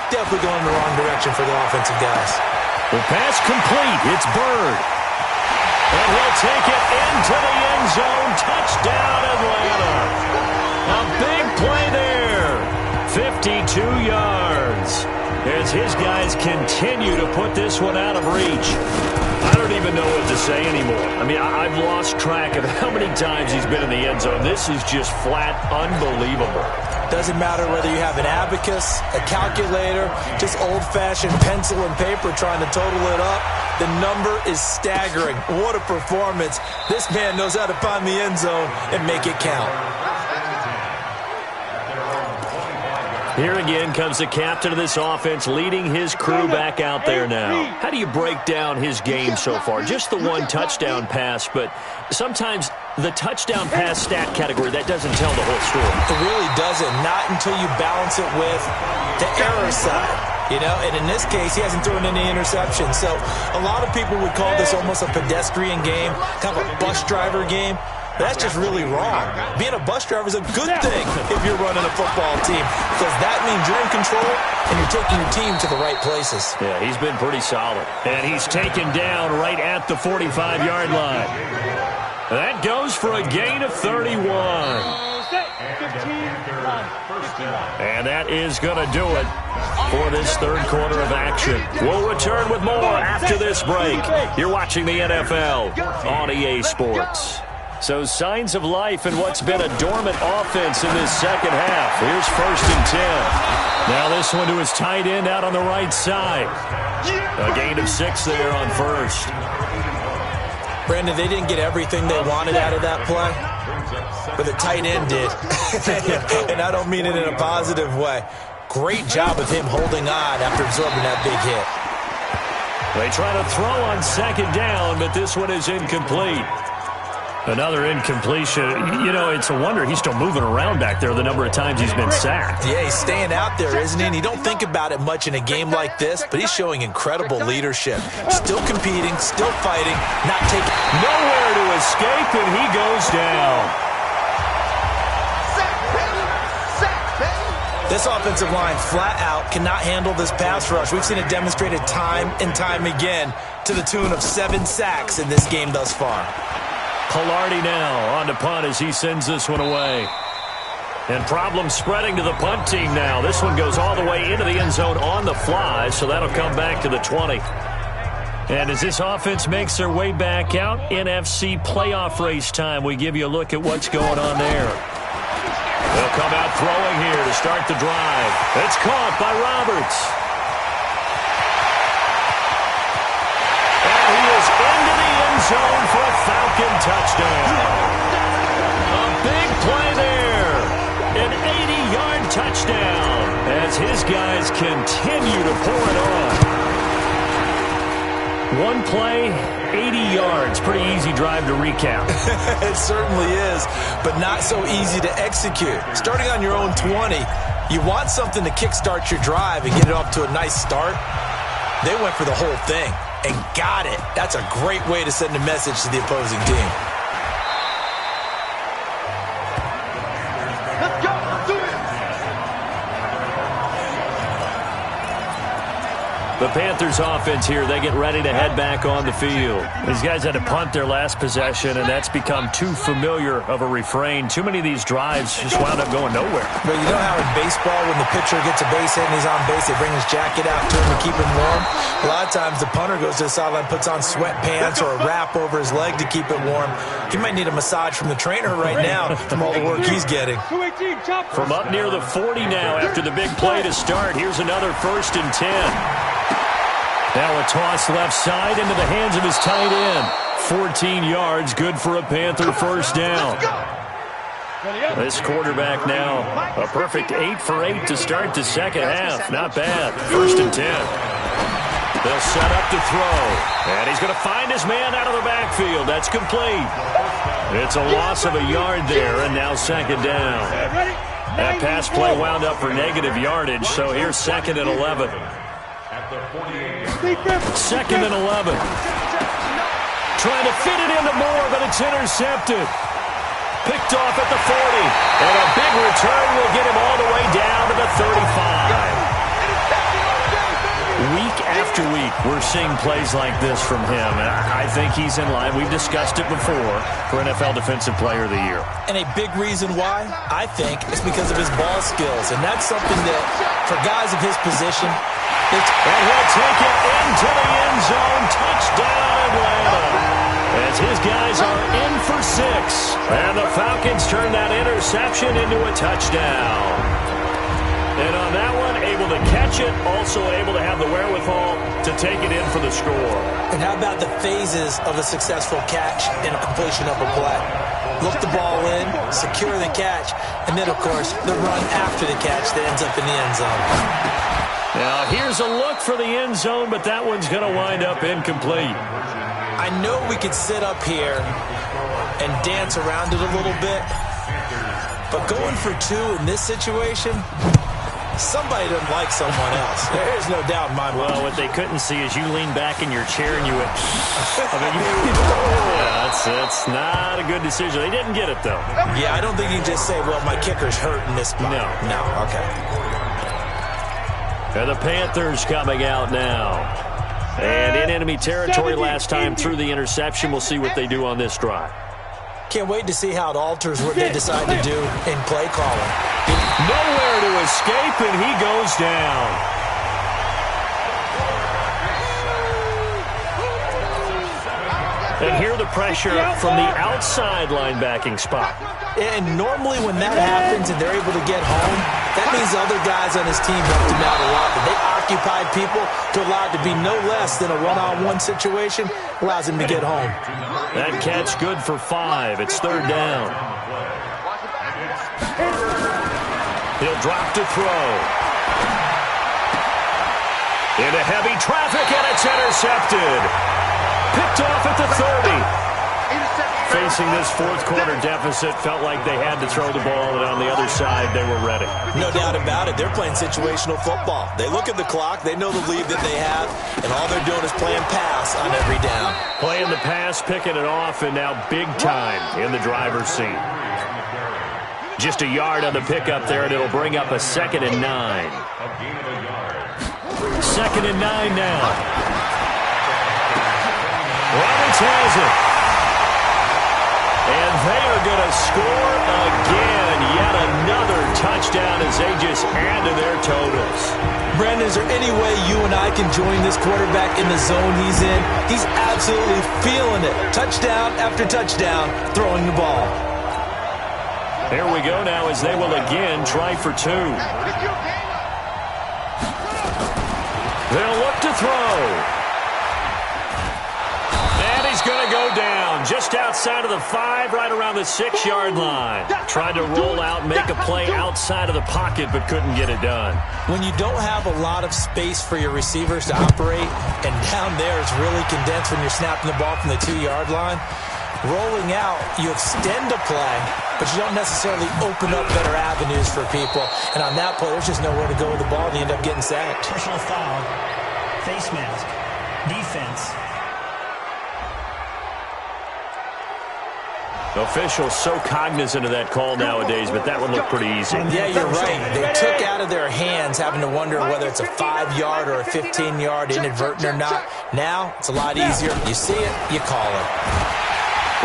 Definitely going in the wrong direction for the offensive guys. The pass complete. It's Bird. And he'll take it into the end zone. Touchdown, Atlanta. A big play there. 52 yards. As his guys continue to put this one out of reach. I don't even know what to say anymore. I mean, I've lost track of how many times he's been in the end zone. This is just flat unbelievable. Doesn't matter whether you have an abacus, a calculator, just old-fashioned pencil and paper trying to total it up. The number is staggering. What a performance. This man knows how to find the end zone and make it count. Here again comes the captain of this offense leading his crew back out there now. How do you break down his game so far? Just the one touchdown pass, but sometimes the touchdown pass stat category, that doesn't tell the whole story. It really doesn't. Not until you balance it with the error side. You know, and in this case, he hasn't thrown any interceptions. So a lot of people would call this almost a pedestrian game, kind of a bus driver game. That's just really wrong. Being a bus driver is a good thing if you're running a football team, because that means you're in control and you're taking your team to the right places. Yeah, he's been pretty solid. And he's taken down right at the 45-yard line. That goes for a gain of 31. And that is going to do it for this third quarter of action. We'll return with more after this break. You're watching the NFL on EA Sports. So signs of life in what's been a dormant offense in this second half. Here's 1st and 10. Now this one to his tight end out on the right side. A gain of 6 there on first. Brandon, they didn't get everything they wanted out of that play, but the tight end did. And I don't mean it in a positive way. Great job of him holding on after absorbing that big hit. They try to throw on second down, but this one is incomplete. Another incompletion. You know, it's a wonder he's still moving around back there the number of times he's been sacked. Yeah, he's staying out there, isn't he? And you don't think about it much in a game like this, but he's showing incredible leadership. Still competing, still fighting, not taking... Nowhere to escape, and he goes down. This offensive line, flat out, cannot handle this pass rush. We've seen it demonstrated time and time again to the tune of 7 sacks in this game thus far. Pilardi now on to punt as he sends this one away. And problems spreading to the punt team now. This one goes all the way into the end zone on the fly, so that'll come back to the 20. And as this offense makes their way back out, NFC playoff race time, we give you a look at what's going on there. They'll come out throwing here to start the drive. It's caught by Roberts. And he is into the end zone for a Falcon touchdown. A big play there. An 80-yard touchdown as his guys continue to pour it on. One play, 80 yards. Pretty easy drive to recap. It certainly is, but not so easy to execute. Starting on your own 20, you want something to kickstart your drive and get it off to a nice start. They went for the whole thing and got it. That's a great way to send a message to the opposing team. Let's go. Let's do it. The Panthers offense here, they get ready to head back on the field. These guys had to punt their last possession, and that's become too familiar of a refrain. Too many of these drives just wound up going nowhere. But you know how in baseball, when the pitcher gets a base hit and he's on base, they bring his jacket out to him to keep him warm? A lot of times the punter goes to the sideline, puts on sweatpants or a wrap over his leg to keep it warm. He might need a massage from the trainer right now from all the work he's getting. From up near the 40 now after the big play to start, here's another 1st and 10. Now a toss left side into the hands of his tight end. 14 yards, good for a Panther first down. This quarterback now, a perfect 8 for 8 to start the second half. Not bad. 1st and 10. They'll set up to throw. And he's going to find his man out of the backfield. That's complete. It's a loss of a yard there, and now 2nd down. That pass play wound up for negative yardage, so here's 2nd and 11. 2nd and 11. trying to fit it into Moore, but it's intercepted. Picked off at the 40. And a big return will get him all the way down to the 35. Week after week, we're seeing plays like this from him, and I think he's in line. We've discussed it before for NFL Defensive Player of the Year. And a big reason why, I think, is because of his ball skills, and that's something that, for guys of his position, and he'll take it into the end zone. Touchdown, Atlanta. As his guys are in for 6. And the Falcons turn that interception into a touchdown. And on that one, able to catch it, also able to have the wherewithal to take it in for the score. And how about the phases of a successful catch and a completion of a play? Look the ball in, secure the catch, and then, of course, the run after the catch that ends up in the end zone. Now, here's a look for the end zone, but that one's going to wind up incomplete. I know we could sit up here and dance around it a little bit, but going for 2 in this situation, somebody doesn't like someone else. There's no doubt in my mind. Well, what they couldn't see is you lean back in your chair and you went, that's not a good decision. They didn't get it, though. Yeah, I don't think you can just say, well, my kicker's hurt in this spot. No, okay. And the Panthers coming out now. And in enemy territory last time through the interception. We'll see what they do on this drive. Can't wait to see how it alters what they decide to do in play calling. Nowhere to escape, and he goes down. And here the pressure from the outside linebacking spot. And normally when that happens and they're able to get home, that means the other guys on his team helped him out a lot. But they occupied people to allow it to be no less than a one-on-one situation, allows him to get home. That catch good for 5. It's 3rd down. He'll drop to throw. Into heavy traffic, and it's intercepted. Picked off at the 30. Facing this fourth-quarter deficit, felt like they had to throw the ball, and on the other side, they were ready. No doubt about it. They're playing situational football. They look at the clock. They know the lead that they have, and all they're doing is playing pass on every down. Playing the pass, picking it off, and now big time in the driver's seat. Just a yard on the pickup there, and it'll bring up a 2nd and 9. 2nd and 9 now. Roberts has it. And they are going to score again. Yet another touchdown as they just add to their totals. Brandon, is there any way you and I can join this quarterback in the zone he's in? He's absolutely feeling it. Touchdown after touchdown, throwing the ball. There we go now as they will again try for 2. They'll look to throw. And he's going to go down just outside of the 5, right around the 6-yard line. Tried to roll out, make a play outside of the pocket, but couldn't get it done. When you don't have a lot of space for your receivers to operate, and down there it's really condensed when you're snapping the ball from the 2-yard line, rolling out, you extend a play, but you don't necessarily open up better avenues for people. And on that play, there's just nowhere to go with the ball, and you end up getting sacked. Personal foul, face mask, defense. Officials so cognizant of that call nowadays, but that one looked pretty easy. Yeah, you're right. They took out of their hands having to wonder whether it's a 5-yard or a 15-yard inadvertent or not. Now, it's a lot easier. You see it, you call it.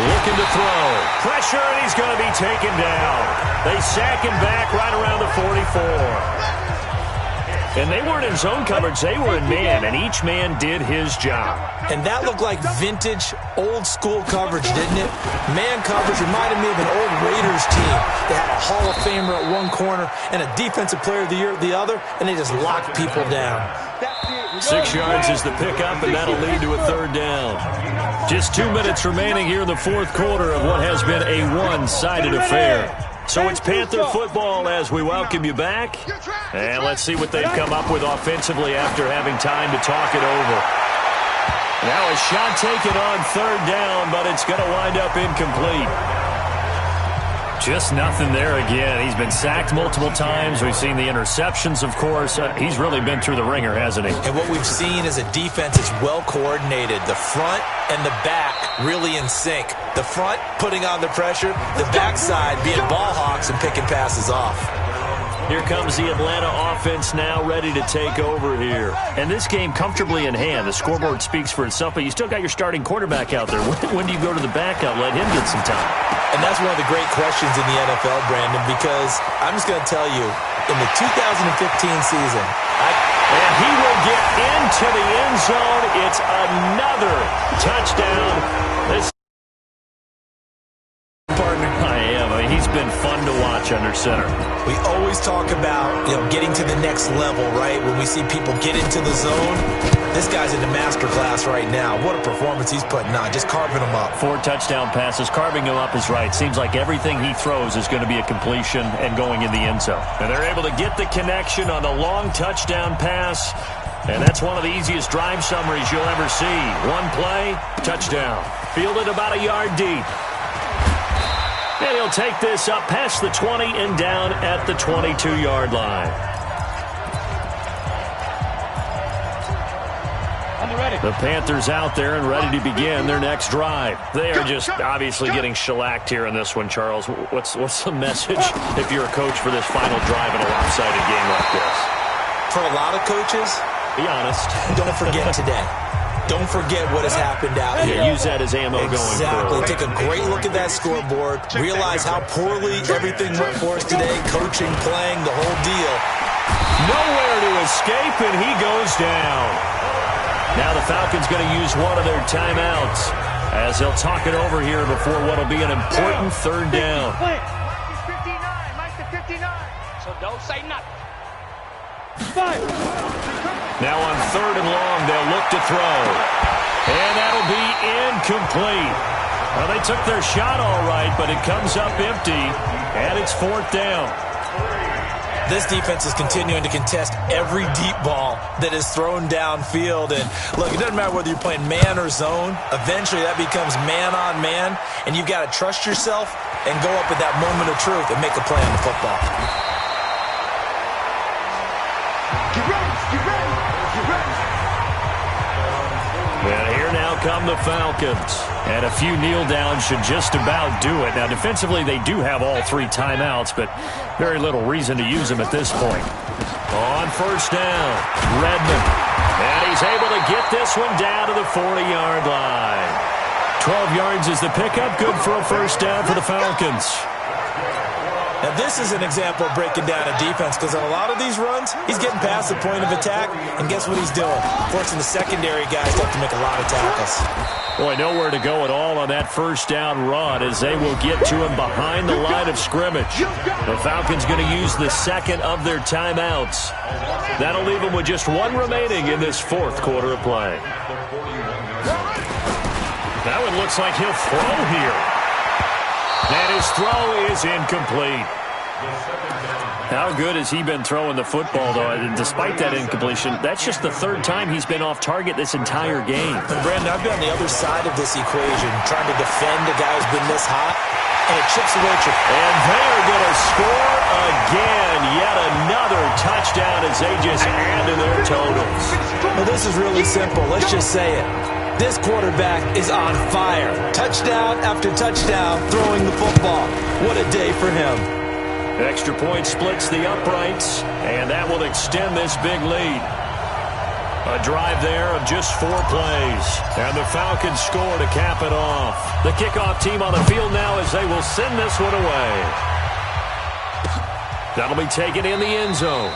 Looking to throw. Pressure, and he's going to be taken down. They sack him back right around the 44. And they weren't in zone coverage. They were in man, and each man did his job. And that looked like vintage, old-school coverage, didn't it? Man coverage reminded me of an old Raiders team. They had a Hall of Famer at one corner and a Defensive Player of the Year at the other, and they just locked people down. 6 yards is the pickup, and that'll lead to a 3rd down. Just 2 minutes remaining here in the fourth quarter of what has been a one-sided affair. So it's Panther football as we welcome you back. And let's see what they've come up with offensively after having time to talk it over. Now a shot taken on 3rd down, but it's going to wind up incomplete. Just nothing there again. He's been sacked multiple times. We've seen the interceptions, of course. He's really been through the ringer, hasn't he? And what we've seen is a defense that's well coordinated. The front and the back really in sync. The front putting on the pressure, the backside being ball hawks and picking passes off. Here comes the Atlanta offense now ready to take over here. And this game comfortably in hand. The scoreboard speaks for itself, but you still got your starting quarterback out there. When do you go to the backup? Let him get some time. And that's one of the great questions in the NFL, Brandon, because I'm just going to tell you, in the 2015 season, and he will get into the end zone. It's another touchdown. This partner, he's been fun to watch under center. We always talk about, getting to the next level, right? When we see people get into the zone, this guy's in the master class right now. What a performance he's putting on, just carving them up. 4 touchdown passes. Carving him up is right. Seems like everything he throws is going to be a completion and going in the end zone. And they're able to get the connection on the long touchdown pass. And that's one of the easiest drive summaries you'll ever see. One play, touchdown. Fielded about a yard deep. And he'll take this up past the 20 and down at the 22-yard line. The Panthers out there and ready to begin their next drive. They are just obviously getting shellacked here in this one, Charles. What's the message if you're a coach for this final drive in a lopsided game like this? For a lot of coaches, be honest. Don't forget today. Don't forget what has happened out here. Use that as ammo going forward. Take a great look at that scoreboard. Realize how poorly everything went for us today. Coaching, playing, the whole deal. Nowhere to escape, and he goes down. Now the Falcons going to use one of their timeouts as they'll talk it over here before what will be an important third down. Mike's 59. Mike's the 59. So don't say nothing. 5. Now on 3rd and long, they'll look to throw. And that'll be incomplete. Well, they took their shot all right, but it comes up empty, and it's 4th down. This defense is continuing to contest every deep ball that is thrown downfield. And look, it doesn't matter whether you're playing man or zone. Eventually, that becomes man on man, and you've got to trust yourself and go up at that moment of truth and make a play on the football. Get ready. Get ready. Get ready. And here now come the Falcons. And a few kneel downs should just about do it. Now, defensively, they do have all 3 timeouts, but very little reason to use them at this point. On 1st down, Redmond. And he's able to get this one down to the 40-yard line. 12 yards is the pickup. Good for a 1st down for the Falcons. Now, this is an example of breaking down a defense because on a lot of these runs, he's getting past the point of attack, and guess what he's doing? Forcing the secondary guys to have to make a lot of tackles. Boy, nowhere to go at all on that 1st down run as they will get to him behind the line of scrimmage. The Falcons going to use the 2nd of their timeouts. That'll leave them with just 1 remaining in this 4th quarter of play. That one looks like he'll throw here. And his throw is incomplete. How good has he been throwing the football, though? And despite that incompletion, that's just the 3rd time he's been off target this entire game. And Brandon, I've been on the other side of this equation, trying to defend a guy who's been this hot, and it chips away at you. And they are going to score again. Yet another touchdown as they just add to their totals. Well, this is really simple. Let's just say it. This quarterback is on fire. Touchdown after touchdown, throwing the football. What a day for him. Extra point splits the uprights, and that will extend this big lead. A drive there of just 4 plays, and the Falcons score to cap it off. The kickoff team on the field now as they will send this one away. That'll be taken in the end zone.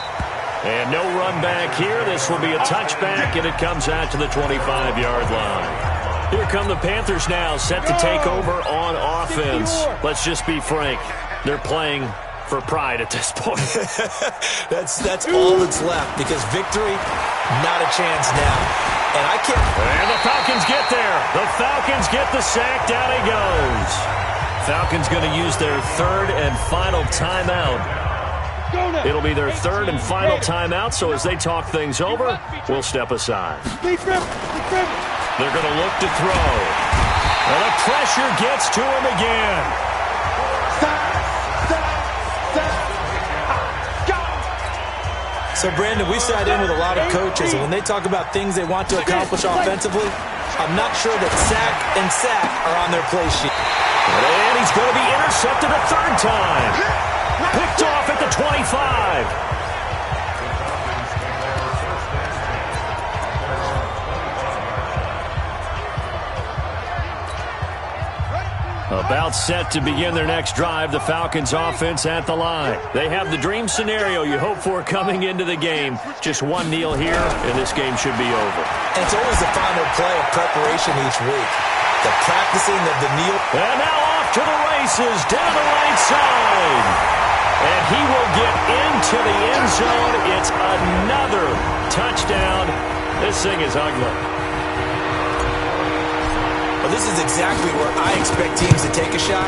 And no run back here. This will be a touchback, and it comes out to the 25-yard line. Here come the Panthers now, set to take over on offense. Let's just be frank. They're playing for pride at this point. That's all that's left, because victory, not a chance now. And I can't... And the Falcons get there. The Falcons get the sack. Down he goes. Falcons going to use their 3rd and final timeout. It'll be their 3rd and final timeout, so as they talk things over, we'll step aside. They're going to look to throw. And the pressure gets to him again. So, Brandon, we've sat in with a lot of coaches, and when they talk about things they want to accomplish offensively, I'm not sure that sack and sack are on their play sheet. And he's going to be intercepted a third time. Picked off at the 25. About set to begin their next drive, the Falcons offense at the line. They have the dream scenario you hope for coming into the game. Just one kneel here, and this game should be over. And it's always the final play of preparation each week. The practicing of the kneel. And now off to the races, down the right side. And he will get into the end zone. It's another touchdown. This thing is ugly. Well, this is exactly where I expect teams to take a shot.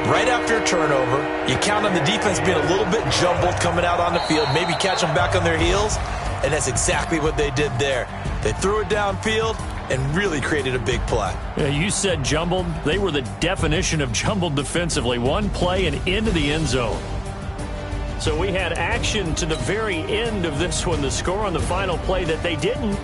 Right after a turnover, you count on the defense being a little bit jumbled coming out on the field, maybe catch them back on their heels, and that's exactly what they did there. They threw it downfield and really created a big play. Yeah, you said jumbled. They were the definition of jumbled defensively. One play and into the end zone. So we had action to the very end of this one. The score on the final play that they didn't.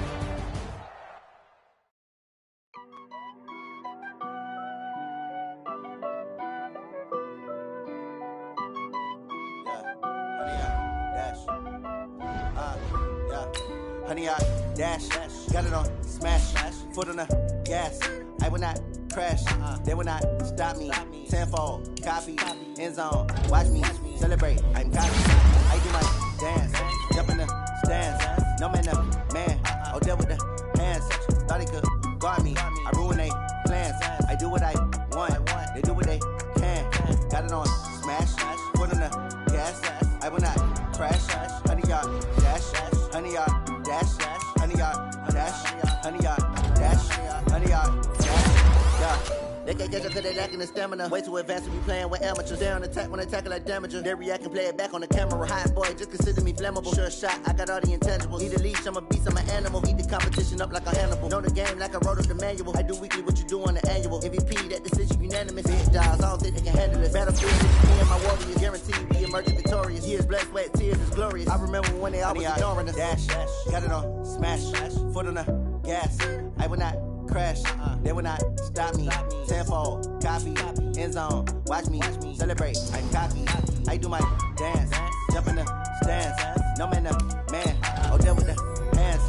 Honey, I dash, got it on smash, foot on the gas. I will not crash, they will not stop me. Tenfold, copy, end zone, watch me celebrate. I'm copy, I do my dance, jump in the stands. No man, man, I'll deal with the hands. Thought he could guard me, I ruin they plans. I do what I want, they do what they can. Got it on smash, foot on the gas. I will not crash, honey, y'all dash, honey, y'all. Dash, honey yard, dash, honey yard, dash, honey yard, dash, yeah. They can't catch up cause they lacking the stamina. Way too advanced to be playing with amateurs. They on attack when they tackle like damager. They react and play it back on the camera. Hot boy, just consider me flammable. Sure shot, I got all the intangibles. Need a leash, I'm a beast, I'm an animal. Eat the competition up like a Hannibal. Know the game like I wrote up the manual. I do weekly what you do on the annual. MVP, that decision unanimous. Big dials, I don't think they can handle it. Battlefield, me and my warriors guaranteed we emerging victorious. Years, blood, sweat, tears is glorious. I remember when they always ignoring us. Dash, got it on smash, foot on the gas. I will not crash, they will not stop me. Tenfold, copy, end zone, watch me celebrate. I'm cocky, I do my dance, jump in the stands. No man, man, I'll deal with the hands.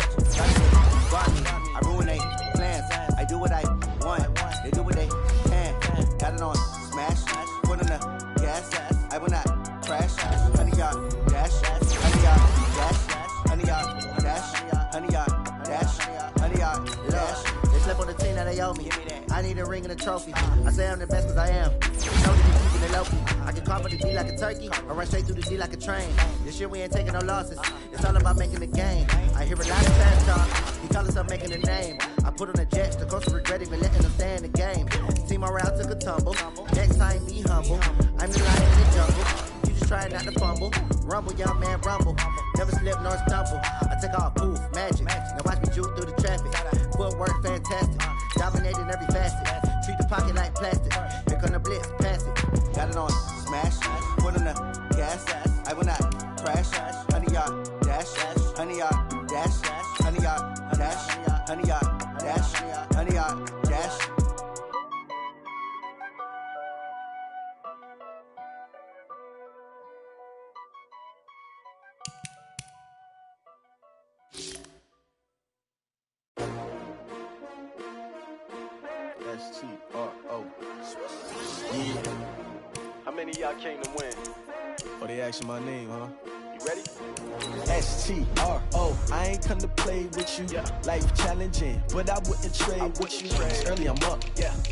Guard me, I ruin they plans. I do what I want, they do what they can. Got it on smash, foot on the gas. I will not crash, honey yard dash, honey yard dash, honey yard dash, honey yard dash, honey yard dash. Slip on the team that they owe me. I need a ring and a trophy. I say I'm the best cause I am. You know that you keeping it low-key. I can carve the D like a turkey or run straight through the D like a train. This year we ain't taking no losses. It's all about making the game. I hear a lot of fast talk. He call himself making a name. I put on the Jets. The coach regret even letting them stay in the game. Team morale took a tumble. Next time be humble. I'm the lion in the jungle. You just try not to fumble. Rumble, young man, rumble. Never slip nor stumble. I take off, poof, magic. Now watch me juke through the traffic. Footwork fantastic. Dominating every facet. Treat the pocket like plastic. Here come the blitz, pass it. Got it on smash. Foot on the gas. I will not crash. Honey yard dash. Honey yard dash. Honey yard dash. Honey yard dash. Honey yard dash. S-T-R-O. Yeah. How many of y'all came to win? Oh, they asking my name, huh? You ready? S-T-R-O. I ain't come to play with you. Life challenging, but I wouldn't trade with you. It's early, I'm up.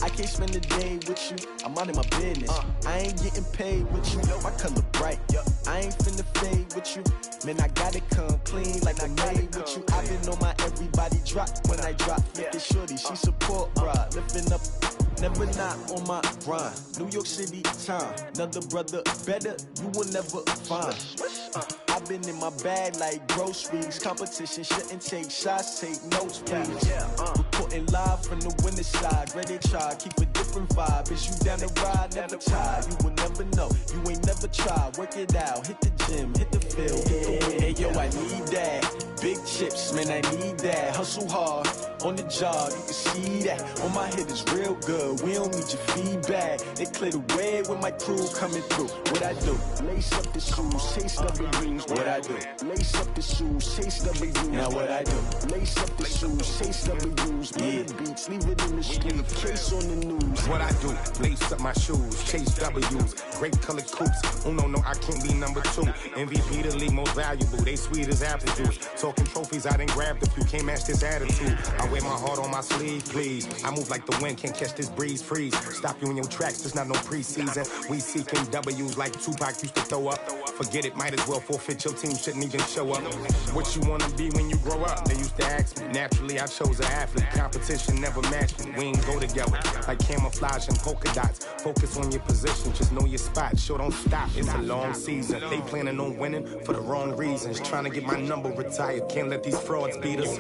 I can't spend the day with you. I'm out of my business. I ain't getting paid with you. My color bright. I ain't finna fade with you. Man, I gotta come clean like I made with you. I've been on my everybody drop. When I drop, look at shorty, she support, bruh. Lifting up, never not on my grind. New York City time, another brother better, you will never find. I've been in my bag like groceries. Competition shouldn't take shots, take notes, please. Reporting live from the winning side. Ready to try, keep a different vibe. Is you down the ride? Never tired. You will never know. You ain't never tried. Work it out. Hit the gym, hit the field, hit the win. Hey yo, I need that. Big chips, man, I need that. Hustle hard on the job, you can see that. On my head is real good. We don't need your feedback. They clear the way when my crew coming through. What I do? Lace up the shoes, chase W's. What I do? Lace up the shoes, chase W's. Now what I do? Lace up the shoes, chase W's. Beat the beats, leave it in the street, case on the news. What I do? Lace up my shoes, chase W's. Great colored coops. Oh no, I can't be number 2. MVP the league most valuable. They sweet as apple juice. Talking trophies, I done grabbed a few. Can't match this attitude. I wear my heart on my sleeve, please. I move like the wind, can't catch this breeze, freeze. Stop you in your tracks, there's not no preseason. We seeking W's like Tupac used to throw up. Forget it, might as well forfeit. Your team shouldn't even show up. What you wanna be when you grow up? They used to ask me. Naturally, I chose an athlete. Competition never matched me. We ain't go together like camouflage and polka dots. Focus on your position, just know your spot. Sure, don't stop. It's a long season. They planning on winning for the wrong reasons. Trying to get my number retired. Can't let these frauds beat us.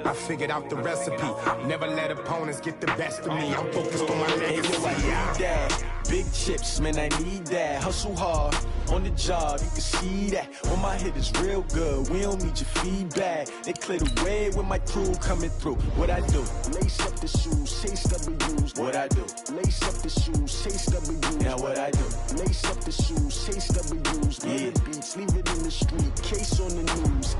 I figured out the recipe. Never let opponents get the best of me. I'm focused on my legacy. I need that. Big chips, man, I need that. Hustle hard on the job, you can see that. On my head is real good. We don't need your feedback. They clear the way when my crew coming through. What I do? Lace up the shoes, chase W's. What I do? Lace up the shoes, chase W's. Now what I do? Lace up the shoes, chase W's. Beat the beats, leave it in the street, case on the news.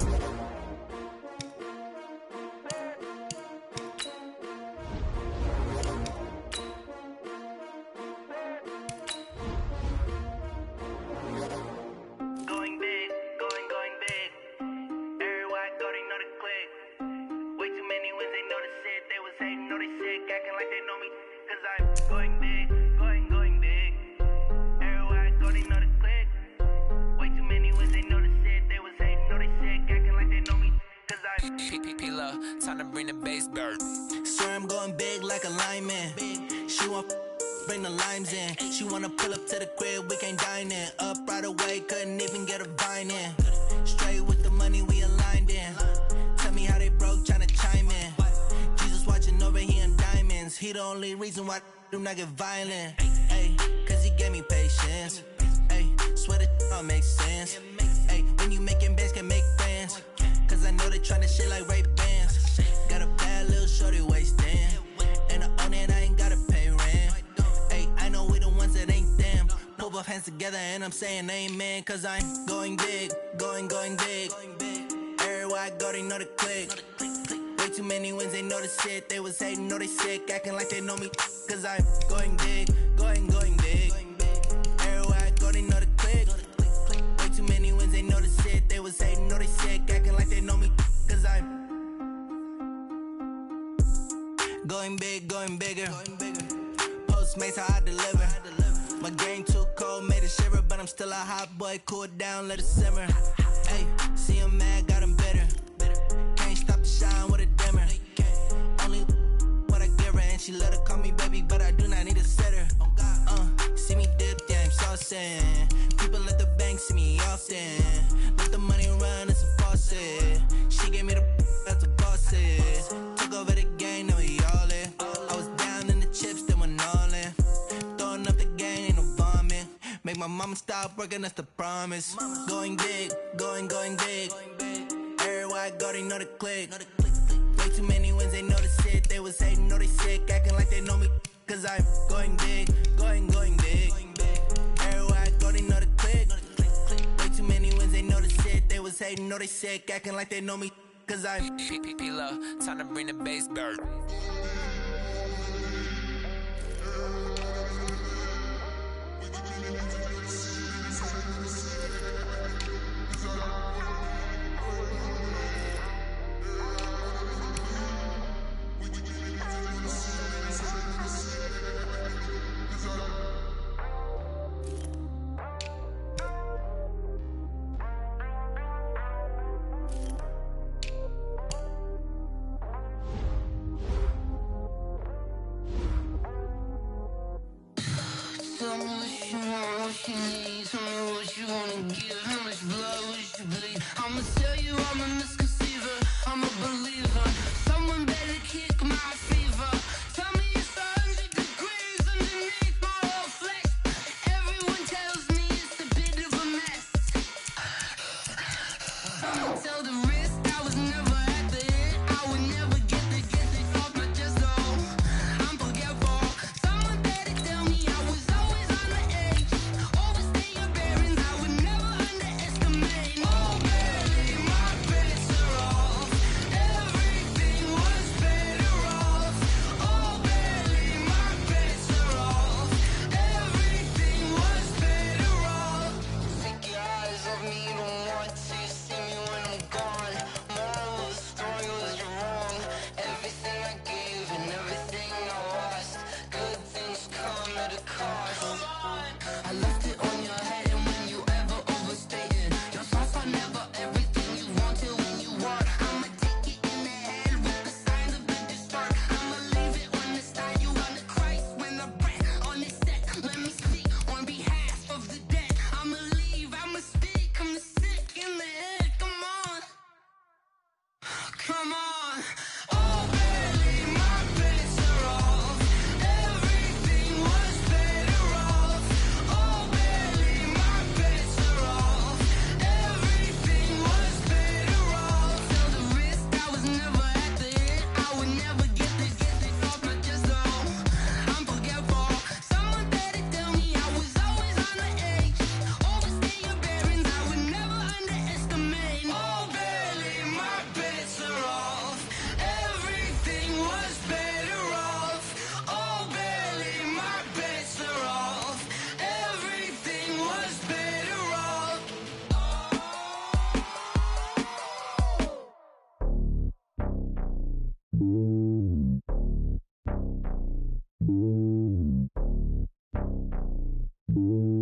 Time to bring the bass bird. Swear I'm going big like a lineman. She want bring the limes in. She wanna pull up to the crib, we can't dine in. Up right away, couldn't even get a vine in. Straight with the money, we aligned in. Tell me how they broke, tryna chime in. Jesus watching over here in diamonds. He the only reason why I do not get violent. Ay, cause he gave me patience. Ay, swear that all makes sense. Ay, when you making bands, can make friends. Cause I know they tryna shit like Ray-Bans. Got a bad little shorty wasting. And I own it, I ain't gotta pay rent. Ay, I know we the ones that ain't them. Pull both hands together and I'm saying amen. Cause I'm going big, going big. Everywhere I go, they know the click. Way too many wins, they know the shit. They was hating, know they sick, acting like they know me. Cause I'm going big, going big. Everywhere I go, they know the click. Way too many wins, they know the shit. They was hating, know they sick, acting like they know me. Cause I'm going big, going bigger. Postmates how I deliver. My game too cold, made it shiver. But I'm still a hot boy, cool it down, let it simmer. Hey, see him mad, got him bitter. Can't stop the shine with a dimmer. Only what I give her, and she let her call me baby, but I do not need a sitter. See me dip, yeah, I'm saucing. People at the bank see me often. Let the money run, it's a faucet. She gave me the that's a bosses. Took over the game, now we all in. I was down in the chips, then went all in. Throwing up the game, ain't no vomit. Make my mama stop working, that's the promise. Going big, going big. Everywhere I go, they know the click. Way too many wins, they know the shit. They was hating, know they sick, acting like they know me. Cause I'm going big, going big. Everywhere I go, they know the click. Way too many wins, they know the shit. They was hating, know they sick, acting like they know me. Cause I'm P-P-P-Love, time to bring the bass bird. Come on. Oh, barely, my bets are off. Everything was better off. Oh, barely, my bets are off. Everything was better off. Till the risk, I was never at the end. I would never get this off my chest, though. I'm forgetful. Someone better tell me I was always on the edge. Overstay your bearings, I would never underestimate. Oh, barely, my bets are off. Everything was better off. Oh, barely, my bets are off. Everything was better off. Oh.